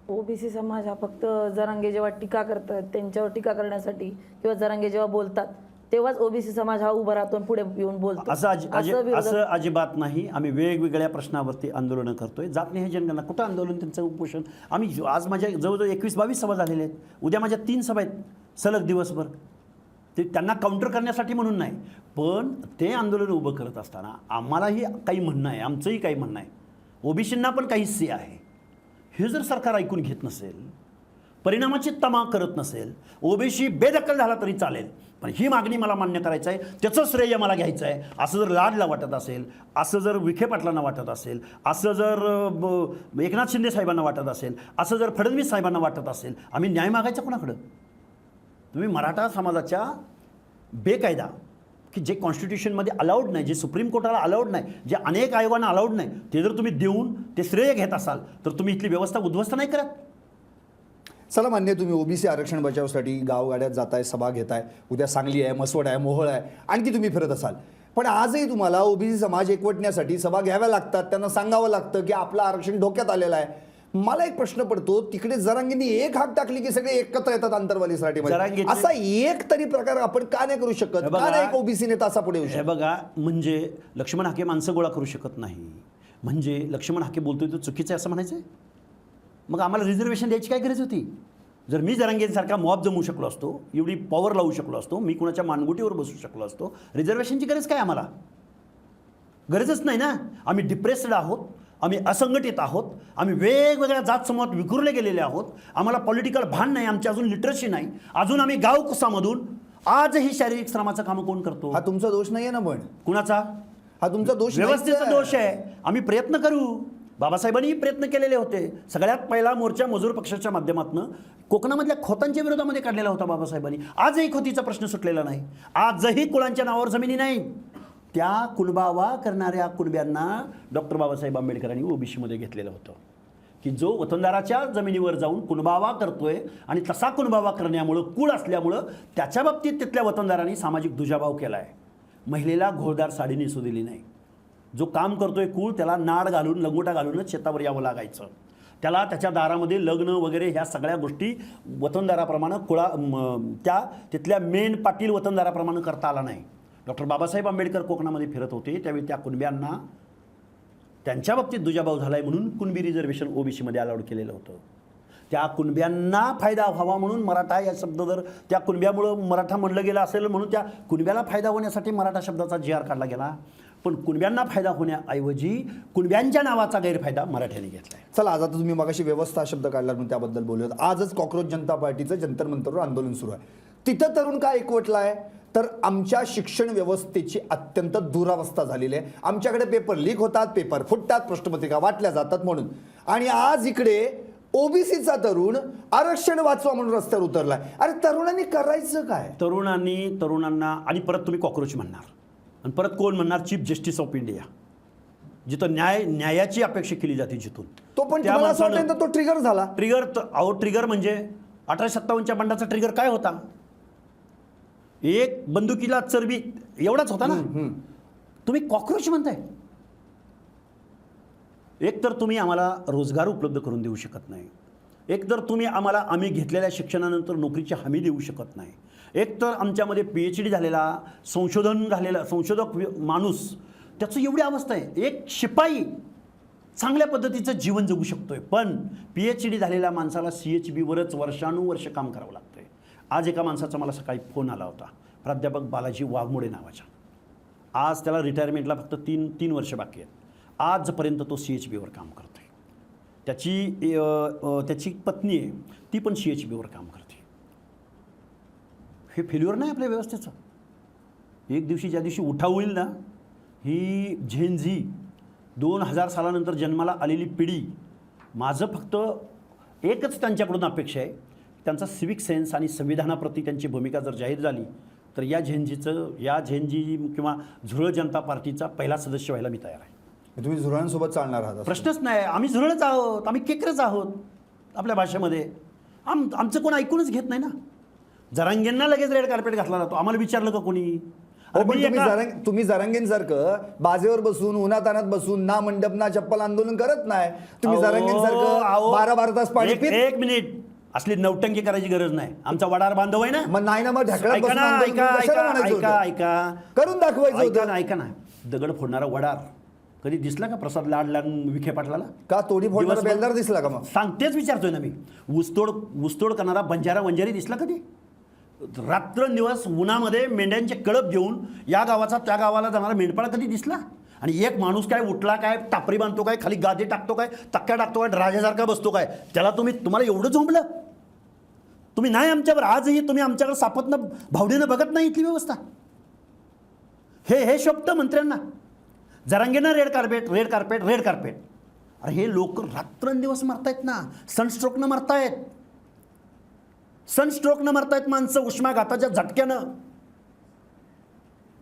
ओबीसी समाज हा फक्त जरांगे जेव्हा टीका करतात त्यांच्यावर टीका करण्यासाठी किंवा जरांगे जेव्हा बोलतात तेव्हाच ओबीसी समाज हा उभा राहतो आणि पुढे येऊन बोलतो असं अजिबात नाही. आम्ही वेगवेगळ्या प्रश्नावरती आंदोलनं करतोय. जात नाही हे जनगणना कुठं आंदोलन, त्यांचं उपोषण. आम्ही आज माझ्या जवळजवळ 21-22 सभा झालेल्या आहेत. उद्या माझ्या 3 सभा आहेत सलग दिवसभर. ते त्यांना काउंटर करण्यासाठी म्हणून नाही, पण ते आंदोलन उभं करत असताना आम्हालाही काही म्हणणं आहे, आमचंही काही म्हणणं आहे. ओबीसींना पण काही से आहे. हे जर सरकार ऐकून घेत नसेल, परिणामाची तमा करत नसेल, ओबीसी बेदखल झाला तरी चालेल, पण ही मागणी मला मान्य करायचं आहे, त्याचं श्रेय मला घ्यायचं आहे, असं जर लाडला वाटत असेल, असं जर विखे पाटलांना वाटत असेल, असं जर एकनाथ शिंदे साहेबांना वाटत असेल, असं जर फडणवीस साहेबांना वाटत असेल, आम्ही न्याय मागायचा कोणाकडं? तुम्ही मराठा समाजाच्या बेकायदा की जे कॉन्स्टिट्यूशनमध्ये अलाउड नाही, जे सुप्रीम कोर्टाला अलाउड नाही, जे अनेक आयोगांना अलाउड नाही, ते जर तुम्ही देऊन ते श्रेय घेत असाल तर तुम्ही इथली व्यवस्था उद्ध्वस्त नाही करत. चला मान्य, तुम्ही ओबीसी आरक्षण बचावासाठी गावगाड्यात जाताय, सभा घेताय, उद्या सांगली आहे, मसवड आहे, मोहोळ आहे, आणखी तुम्ही फिरत असाल, पण आजही तुम्हाला ओबीसी समाज एकवटण्यासाठी सभा घ्याव्या लागतात, त्यांना सांगावं लागतं की आपलं आरक्षण धोक्यात आलेलं आहे. मला एक प्रश्न पडतो, तिकडे जरांगींनी एक हाक टाकली की सगळे एकत्र येतात आंतरवालीसाठी. असा एक तरी प्रकार आपण का नाही करू शकत? का नाही एक ओबीसी नेता असा पुढे येऊ शकतो? हे बघा, म्हणजे लक्ष्मण हाके माणसं गोळा करू शकत नाही, म्हणजे लक्ष्मण हाके बोलतोय तो चुकीचं आहे असं म्हणायचं? मग आम्हाला रिझर्वेशन द्यायची काय गरज होती? जर मी जरांगेसारखा मॉब जमवू शकलो असतो, एवढी पॉवर लावू शकलो असतो, मी कुणाच्या मानगुटीवर बसू शकलो असतो, रिझर्वेशनची गरज काय आम्हाला? गरजच नाही ना. आम्ही डिप्रेस्ड आहोत, आम्ही असंघटित आहोत, आम्ही वेगवेगळ्या जात समूहात विखुरले गेलेले आहोत, आम्हाला पॉलिटिकल भान नाही, आमची अजून लिटरसी नाही, अजून आम्ही गाव कुसामधून आजही शारीरिक श्रमाचं काम कोण करतो? हा तुमचा दोष नाहीये ना, पण कुणाचा? हा तुमचा दोष, व्यवस्थेचा दोष आहे. आम्ही प्रयत्न करू, बाबासाहेबांनी प्रयत्न केलेले होते. सगळ्यात पहिला मोर्चा मजूर पक्षाच्या माध्यमातून कोकणामधल्या खोतांच्या विरोधामध्ये काढलेला होता बाबासाहेबांनी. आजही खोतीचा प्रश्न सुटलेला नाही, आजही कुळांच्या नावावर जमिनी नाही. त्या कुणबावा करणाऱ्या कुणब्यांना डॉक्टर बाबासाहेब आंबेडकरांनी ओबीसीमध्ये घेतलेलं होतं, की जो वतनदाराच्या जमिनीवर जाऊन कुणबावा करतोय आणि तसा कुणबावा करण्यामुळं, कुळ असल्यामुळं त्याच्या बाबतीत तिथल्या वतनदारांनी सामाजिक दुजाभाव केला आहे. महिलेला घोळदार साडी नेसू दिली नाही. जो काम करतोय कुळ, त्याला नाड घालून, लंगोटा घालूनच शेतावर यावं लागायचं. त्याला त्याच्या दारामध्ये लग्न वगैरे ह्या सगळ्या गोष्टी वतनदाराप्रमाणे त्या तिथल्या मेन पाटील वतनदाराप्रमाणे करता आला नाही. डॉक्टर बाबासाहेब आंबेडकर कोकणामध्ये फिरत होते त्यावेळी त्या कुणब्यांना त्यांच्या बाबतीत दुजाभाव झाला आहे म्हणून कुणबी रिझर्वेशन ओबीसीमध्ये अलाउड केलेलं होतं. त्या कुणब्यांना फायदा व्हावा म्हणून मराठा या शब्द जर त्या कुणब्यामुळं मराठा म्हणलं गेलं असेल म्हणून त्या कुणब्याला फायदा होण्यासाठी मराठा शब्दाचा जी.आर. काढला गेला, पण कुणब्यांना फायदा होण्याऐवजी कुणब्यांच्या नावाचा गैरफायदा मराठ्यांनी घेतला. चला, आज आता तुम्ही मगाशी व्यवस्था शब्द काढला म्हणून त्याबद्दल बोलूयात. आजच कॉक्रोच जनता पार्टीचं जंतर मंतरवर आंदोलन सुरू आहे. तिथं तरुण का एकवटला आहे? तर आमच्या शिक्षण व्यवस्थेची अत्यंत दुरावस्था झालेली आहे. आमच्याकडे पेपर लीक होतात, पेपर फुटतात, प्रश्नपत्रिका वाटल्या जातात म्हणून. आणि आज इकडे ओबीसीचा तरुण आरक्षण वाचवा म्हणून रस्त्यावर उतरलाय. अरे तरुणांनी करायचं काय? तरुणांना आणि परत तुम्ही कॉक्रोच म्हणणार आणि परत कोण म्हणणार? चीफ जस्टिस ऑफ इंडिया, जिथं न्यायाची अपेक्षा केली जाते, जिथून तो पण तो ट्रिगर झाला. ट्रिगर म्हणजे 1857च्या बंडाचा ट्रिगर काय होता? एक बंदुकीला चरबी एवढाच होता ना. तुम्ही कॉक्रोच म्हणताय. एक तर तुम्ही आम्हाला रोजगार उपलब्ध करून देऊ शकत नाही, एक तर तुम्ही आम्हाला आम्ही घेतलेल्या शिक्षणानंतर नोकरीची हमी देऊ शकत नाही, एक तर आमच्यामध्ये PhD झालेला संशोधक माणूस त्याचं एवढी अवस्था आहे. एक शिपाई चांगल्या पद्धतीचं जीवन जगू शकतोय, पण PhD झालेल्या माणसाला CHBवरच वर्षानुवर्ष काम करावं लागतंय. आज एका माणसाचा मला सकाळी फोन आला होता, प्राध्यापक बालाजी वाघमोडे नावाचा. आज त्याला रिटायरमेंटला फक्त तीन वर्ष बाकी आहेत. आजपर्यंत तो CHBवर काम करतो आहे. त्याची पत्नी आहे, ती पण CHBवर काम करते. हे फेल्युअर नाही आपल्या व्यवस्थेचं. एक दिवशी ज्या दिवशी उठाव होईल ना, ही झेन झी 2000 सालानंतर जन्माला आलेली पिढी, माझं फक्त एकच त्यांच्याकडून अपेक्षा आहे, त्यांचा सिविक सेन्स आणि संविधानाप्रती त्यांची भूमिका जर जाहीर झाली तर या झेनजी किंवा झुरळ जनता पार्टीचा पहिला सदस्य व्हायला मी तयार आहे. तुम्ही झुरळांसोबत चालणार आहात असं? प्रश्नच नाही. आम्ही झुरळच आहोत, आम्ही केकरच आहोत आपल्या भाषेमध्ये. आमचं कोण ऐकूनच घेत नाही ना. जरांगेंना लगेच रेड कार्पेट घातला जातो. आम्हाला विचारलं का कोणी? हो, पण तुम्ही जरांगेंसारखं बाजेवर बसून उन्हातानात बसून ना मंडप ना चप्पल आंदोलन करत नाही. तुम्ही जरांगेंसारखं 12 तास पाणी पित. एक मिनिट, असली नौटंकी करायची गरज नाही. आमचा वडार बांधव आहे ना. मग नाही ना, मग ढकलत ऐका बसून ना, आंदोलन ऐका कशाला ऐका म्हणायचं ऐका होतं? ऐका करून दाखवायचं ऐका होतं. ना, ऐका ना. दगड फोडणारा वडार कधी दिसला का प्रसाद लाड विखे पाटलाला? का तोडी फोडणारा दिवसभर- बेलदार दिसला का मग? सांगतेच विचारतोय ना मी. ऊसतोड करणारा बंजारा वंजारी दिसला कधी? रात्रंदिवस उन्हामध्ये मेंढ्यांचे कळप घेऊन या गावाचा त्या गावाला जाणारा मेंढपाळ कधी दिसला? आणि एक माणूस काय उठला काय, टापरी बांधतो काय, खाली गादी टाकतो काय, तक्क्या टाकतो काय, राजासारखा बसतो काय, त्याला तुम्हाला एवढं झोंबलं? तुम्ही नाही आमच्यावर, आजही तुम्ही आमच्याकडे सापत्न भावडीनं बघत नाही इथली व्यवस्था. हे शोभतं मंत्र्यांना. जरांगेंना रेड कार्पेट. अरे हे लोक रात्रंदिवस मरतायत ना, सनस्ट्रोकनं मरतायत माणसं, उष्माघाताच्या झटक्यानं.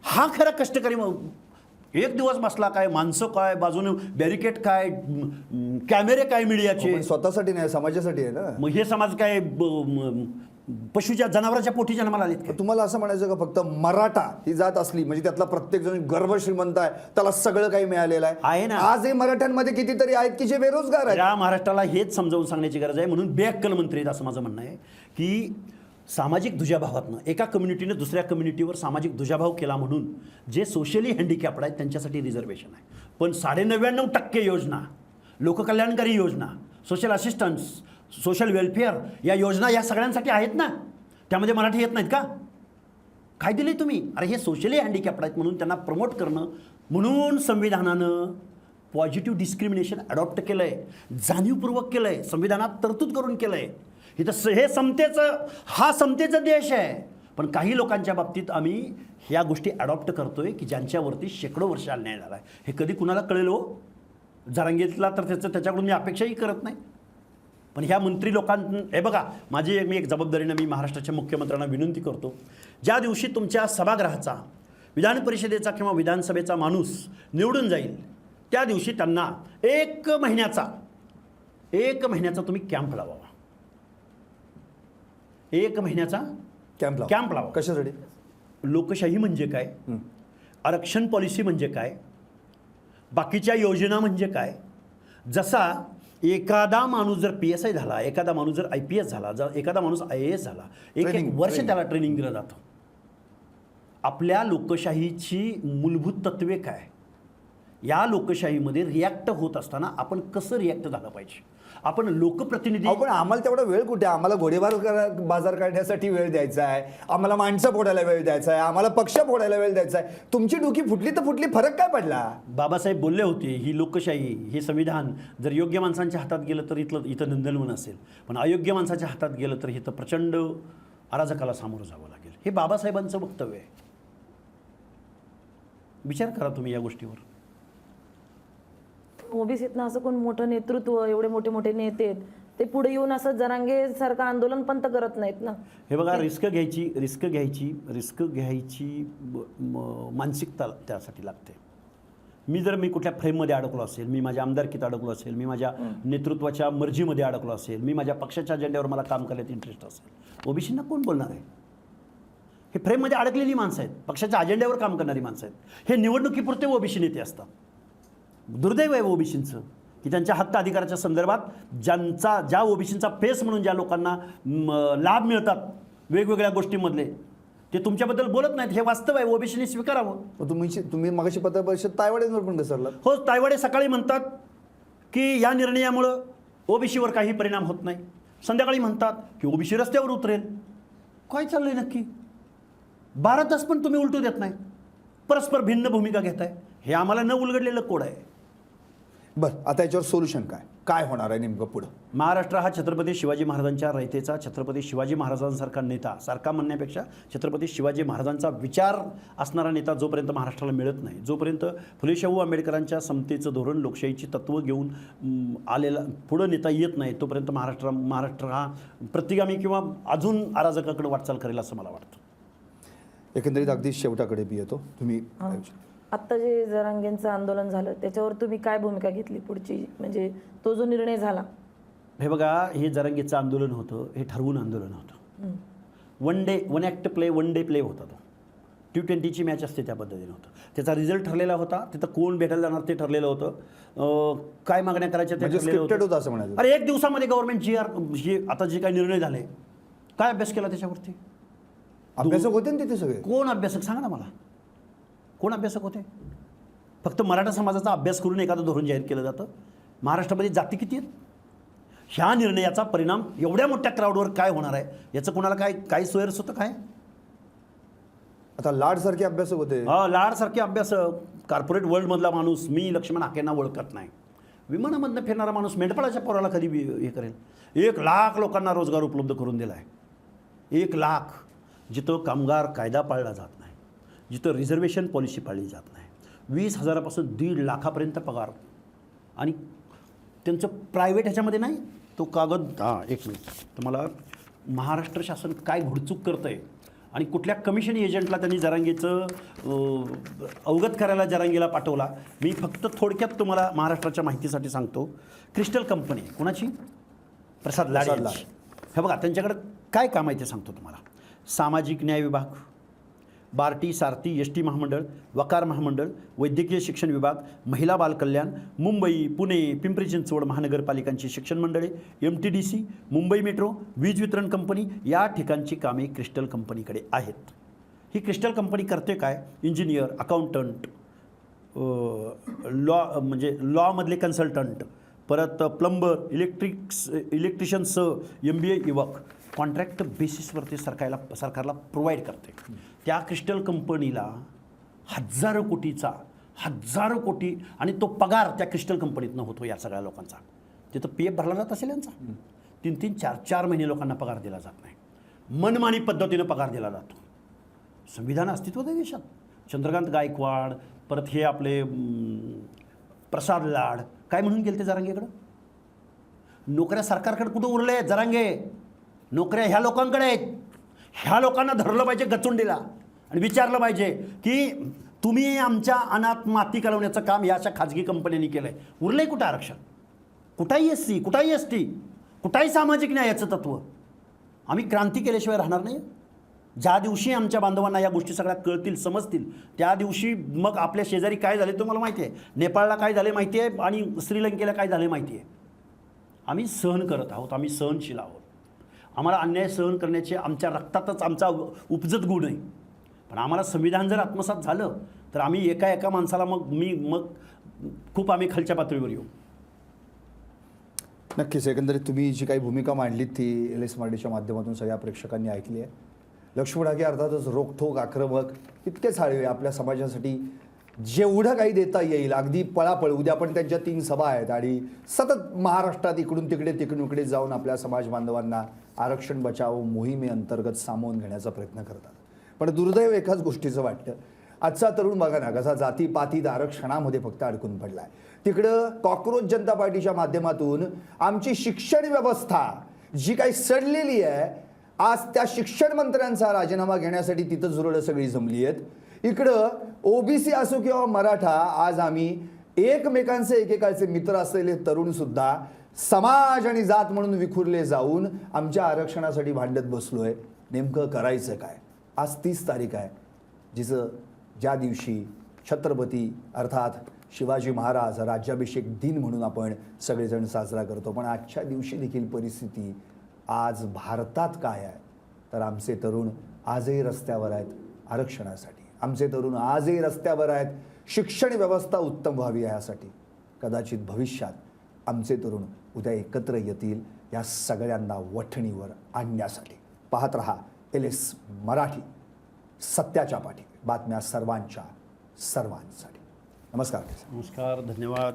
हा खरा कष्टकरी. एक दिवस बसला काय, माणसं काय, बाजूने बॅरिकेड काय, कॅमेरे काय मीडियाचे. पण स्वतःसाठी नाही, समाजासाठी आहे ना. मग हे समाज काय पशुच्या जनावराच्या पोटी जन्माला आलेत का? तुम्हाला असं म्हणायचं का फक्त मराठा ही जात असली म्हणजे त्यातला प्रत्येक जण गर्भ श्रीमंत आहे, त्याला सगळं काही मिळालेलं आहे ना. आजही मराठ्यांमध्ये कितीतरी आहेत की जे बेरोजगार आहेत. या महाराष्ट्राला हेच समजावून सांगण्याची गरज आहे. म्हणून बेअक्कल मंत्री आहेत असं माझं म्हणणं आहे की सामाजिक दुजाभावातनं एका कम्युनिटीने दुसऱ्या कम्युनिटीवर सामाजिक दुजाभाव केला म्हणून जे सोशली हँडिकॅप्ड आहेत त्यांच्यासाठी रिझर्वेशन आहे. पण 99.99% योजना, लोककल्याणकारी योजना, सोशल असिस्टन्स, सोशल वेलफेअर या योजना या सगळ्यांसाठी आहेत ना. त्यामध्ये मराठी येत नाहीत का? काय दिले तुम्ही? अरे हे सोशली हँडिकॅप्ड आहेत म्हणून त्यांना प्रमोट करणं, म्हणून संविधानानं पॉझिटिव्ह डिस्क्रिमिनेशन अडॉप्ट केलं आहे, जाणीवपूर्वक केलं आहे, संविधानात तरतूद करून केलं आहे. इथं हे समतेचा देश आहे. पण काही लोकांच्या बाबतीत आम्ही ह्या गोष्टी अडॉप्ट करतोय की ज्यांच्यावरती शेकडो वर्ष अन्याय झाला आहे. हे कधी कुणाला कळेल हो? जरांगेतला तर त्याच्याकडून मी अपेक्षाही करत नाही. पण ह्या मंत्री लोकांना हे बघा, मी एक जबाबदारीनं मी महाराष्ट्राच्या मुख्यमंत्र्यांना विनंती करतो, ज्या दिवशी तुमच्या सभागृहाचा, विधान परिषदेचा किंवा विधानसभेचा माणूस निवडून जाईल त्या दिवशी त्यांना एक महिन्याचा तुम्ही कॅम्प लावावा. 1 महिन्याचा कॅम्प लावा. कशासाठी? लोकशाही म्हणजे काय, आरक्षण पॉलिसी म्हणजे काय, बाकीच्या योजना म्हणजे काय. जसा एखादा माणूस जर PSI झाला, एखादा माणूस जर IPS झाला, जर एखादा माणूस IAS झाला, एक वर्ष त्याला ट्रेनिंग दिलं जातं. आपल्या लोकशाहीची मूलभूत तत्वे काय, या लोकशाहीमध्ये रिॲक्ट होत असताना आपण कसं रिॲक्ट झालं पाहिजे. आपण लोकप्रतिनिधी. पण आम्हाला तेवढा वेळ कुठे? आम्हाला बाजार काढण्यासाठी वेळ द्यायचा आहे, आम्हाला माणसं फोडायला वेळ द्यायचा आहे, आम्हाला पक्ष फोडायला वेळ द्यायचा आहे. तुमची डोकी फुटली तर फुटली, फरक काय पडला? बाबासाहेब बोलले होते, ही लोकशाही, हे संविधान जर योग्य माणसांच्या हातात गेलं तर इथं नंदनवन असेल, पण अयोग्य माणसाच्या हातात गेलं तर इथं प्रचंड अराजकाला सामोरं जावं लागेल. हे बाबासाहेबांचं वक्तव्य आहे. विचार करा तुम्ही या गोष्टीवर. ओबीसीतनं असं कोण मोठं नेतृत्व, एवढे मोठे मोठे नेते आहेत, ते पुढे येऊन असं जरांगे सारखं आंदोलन पण तर करत नाहीत ना. हे बघा, रिस्क घ्यायची मानसिकता त्यासाठी लागते. मी कुठल्या फ्रेममध्ये अडकलो असेल, मी माझ्या आमदारकीत अडकलो असेल, मी माझ्या नेतृत्वाच्या मर्जीमध्ये अडकलो असेल, मी माझ्या पक्षाच्या अजेंड्यावर मला काम करण्यात इंटरेस्ट असेल, ओबीसींना कोण बोलणार आहे? हे फ्रेममध्ये अडकलेली माणसं आहेत, पक्षाच्या अजेंड्यावर काम करणारी माणसं आहेत. हे निवडणुकीपुरते ओबीसी नेते असतात. दुर्दैव आहे ओबीसींचं की त्यांच्या हक्क अधिकाराच्या संदर्भात ज्या ओबीसींचा फेस म्हणून ज्या लोकांना लाभ मिळतात वेगवेगळ्या गोष्टींमधले, ते तुमच्याबद्दल बोलत नाहीत. हे वास्तव आहे, ओबीसीने स्वीकारावं. तुम्ही मगाशी पत्रपरिषद तायवाड्यांवर पण घसरला. हो, तायवाडे सकाळी म्हणतात की या निर्णयामुळं ओबीसीवर काही परिणाम होत नाही, संध्याकाळी म्हणतात की ओबीसी रस्त्यावर उतरेल. काय चाललंय नक्की? 12 तास पण तुम्ही उलटू देत नाही, परस्पर भिन्न भूमिका घेताय. हे आम्हाला न उलगडलेलं कोड आहे. बरं, आता याच्यावर सोल्युशन काय होणार आहे नेमकं पुढं? महाराष्ट्र हा छत्रपती शिवाजी महाराजांच्या रयतेचा, छत्रपती शिवाजी महाराजांसारखा नेता, सारखा म्हणण्यापेक्षा छत्रपती शिवाजी महाराजांचा विचार असणारा नेता जोपर्यंत महाराष्ट्राला मिळत नाही, जोपर्यंत फुले शाहू आंबेडकरांच्या समतेचं धोरण, लोकशाहीची तत्त्व घेऊन आलेला पुढं नेता येत नाही, तोपर्यंत महाराष्ट्र हा प्रतिगामी किंवा अजून अराजकाकडे वाटचाल करेल असं मला वाटतं. एकंदरीत अगदी शेवटाकडे बी येतो तुम्ही. आत्ता जे जरांगेंचं आंदोलन झालं त्याच्यावर तुम्ही काय भूमिका घेतली पुढची, म्हणजे तो जो निर्णय झाला? हे बघा, हे जरांगेचं आंदोलन होतं, हे ठरवून आंदोलन होतं. One act play, one day play होता तो. T20ची मॅच असते त्या पद्धतीनं होतं. त्याचा रिझल्ट ठरलेला होता, तिथं कोण भेटायला जाणार ते ठरलेलं होतं, काय मागण्या करायच्या ते म्हणजे ठरलेलं scripted होतं. होतं असं म्हणायचं. अरे 1 दिवसामध्ये गव्हर्नमेंट हे आता जे काही निर्णय झाले, काय अभ्यास केला त्याच्यावरती? अभ्यासक होते ना तिथे सगळे? कोण अभ्यासक सांगा ना मला, कोण अभ्यासक होते? फक्त मराठा समाजाचा अभ्यास करून एखादं धोरण जाहीर केलं जातं. महाराष्ट्रामध्ये जाती किती आहेत? ह्या निर्णयाचा परिणाम एवढ्या मोठ्या क्राऊडवर काय होणार आहे याचं कोणाला काय सोयर्स होतं काय? आता लाडसारखे अभ्यासक होते. लाडसारखे अभ्यासक, कॉर्पोरेट वर्ल्डमधला माणूस, मी लक्ष्मण हाकेंना ओळखत नाही. विमानामधनं फिरणारा माणूस मेंढपाळाच्या पोराला कधी हे करेल? 1 लाख लोकांना रोजगार उपलब्ध करून दिला आहे. 1 लाख. जिथं कामगार कायदा पाळला जात नाही, जिथं रिझर्वेशन पॉलिसी पाळली जात नाही, 20,000 पासून 1.5 लाखापर्यंत पगार, आणि त्यांचं प्रायव्हेट ह्याच्यामध्ये नाही तो कागद. एक मिनिट, तुम्हाला महाराष्ट्र शासन काय घुडचूक करतं आहे आणि कुठल्या कमिशन एजंटला त्यांनी जरांगेचं अवगत करायला जरांगेला पाठवला. मी फक्त थोडक्यात तुम्हाला महाराष्ट्राच्या माहितीसाठी सांगतो. क्रिस्टल कंपनी कोणाची? प्रसाद लाड यांची. हे बघा, त्यांच्याकडं काय काम आहे ते सांगतो तुम्हाला. सामाजिक न्याय विभाग, बार्टी सारथी एस.टी महामंडळ, वकार महामंडळ, वैद्यकीय शिक्षण विभाग, महिला बाल कल्याण, मुंबई, पुणे, पिंपरी चिंचवड महानगरपालिकांची शिक्षण मंडळे, MTDC, मुंबई मेट्रो, वीज वितरण कंपनी, या ठिकाणची कामे क्रिस्टल कंपनीकडे आहेत. ही क्रिस्टल कंपनी करते काय? इंजिनियर, अकाउंटंट, लॉमधले कन्सल्टंट, परत प्लंबर, इलेक्ट्रिशियन्स, MBA युवक कॉन्ट्रॅक्ट बेसिसवरती सरकारला प्रोव्हाइड करते. त्या क्रिस्टल कंपनीला हजारो कोटी आणि तो पगार त्या क्रिस्टल कंपनीतनं होतो या सगळ्या लोकांचा. तिथं PF भरला जात असेल यांचा. 3-3, 4-4 महिने लोकांना पगार दिला जात नाही. मनमानी पद्धतीनं पगार दिला जातो. संविधान अस्तित्वात आहे देशात. चंद्रकांत गायकवाड, परत हे आपले प्रसाद लाड काय म्हणून गेले ते जरांगेकडं? नोकऱ्या सरकारकडे कुठं उरले आहेत जरांगे? नोकऱ्या ह्या लोकांकडे आहेत. ह्या लोकांना धरलं पाहिजे गचुंडीला आणि विचारलं पाहिजे की तुम्ही आमच्या अनाथ माती घालवण्याचं काम या अशा खाजगी कंपन्यांनी केलं आहे. उरलं आहे कुठं आरक्षण? कुठाही SC, कुठाही ST, कुठाही सामाजिक न्यायाचं तत्त्व? आम्ही क्रांती केल्याशिवाय राहणार नाही. ज्या दिवशी आमच्या बांधवांना या गोष्टी सगळ्या कळतील, समजतील, त्या दिवशी मग आपल्या शेजारी काय झाले तुम्हाला माहिती आहे, नेपाळला काय झाले माहिती आहे आणि श्रीलंकेला काय झाले माहिती आहे. आम्ही सहन करत आहोत, आम्ही सहनशील आहोत. आम्हाला अन्याय सहन करण्याचे आमच्या रक्तातच आमचा उपजत गुण आहे. पण आम्हाला संविधान जर आत्मसात झालं तर आम्ही एका माणसाला मग खूप आम्ही खालच्या पातळीवर येऊ. नक्कीच. एकंदरीत तुम्ही जी काही भूमिका मांडली ती LS मराठीच्या माध्यमातून सगळ्या प्रेक्षकांनी ऐकली आहे. लक्ष्मण हाके अर्थातच रोखठोक, आक्रमक, इतकेच हळवे आपल्या समाजासाठी जेवढं काही देता येईल अगदी पळापळ. उद्या पण त्यांच्या 3 सभा आहेत आणि सतत महाराष्ट्रात इकडून तिकडे जाऊन आपल्या समाज बांधवांना आरक्षण बचाव मोहिमेअंतर्गत सामावून घेण्याचा प्रयत्न करतात. पण दुर्दैव एकाच गोष्टीचं वाटतं, आजचा तरुण बघा ना कसा जातीपातीत आरक्षणामध्ये फक्त अडकून पडलाय. तिकडं कॉक्रोच जनता पार्टीच्या माध्यमातून आमची शिक्षण व्यवस्था जी काही सडलेली आहे, आज त्या शिक्षण मंत्र्यांचा राजीनामा घेण्यासाठी तिथं जुरळं सगळी जमली आहेत. इकडं OBC असो किंवा मराठा, आज आम्ही एकमेकांचे एकेकाचे मित्र असलेले तरुण सुद्धा समाज आणि जात म्हणून विखुरले जाऊन आमच्या आरक्षणासाठी भांडत बसलोय. नेमकं करायचं काय? आज 30 तारीख आहे, ज्या दिवशी छत्रपती अर्थात शिवाजी महाराज राज्याभिषेक दिन म्हणून आपण सगळेजण साजरा करतो. पण आजच्या दिवशी देखील परिस्थिती आज भारतात काय आहे तर आमचे तरुण आजही रस्त्यावर आहेत आरक्षणासाठी. आमचे तरुण आजही रस्त्यावर आहेत शिक्षण व्यवस्था उत्तम व्हावी यासाठी. कदाचित भविष्यात आमचे तरुण उद्या एकत्र येतील या सगळ्यांना वठणीवर आणण्यासाठी. पाहत रहा LS मराठी, सत्याच्या पाठी, बातम्या सर्वांच्या सर्वांसाठी. नमस्कार. नमस्कार, धन्यवाद.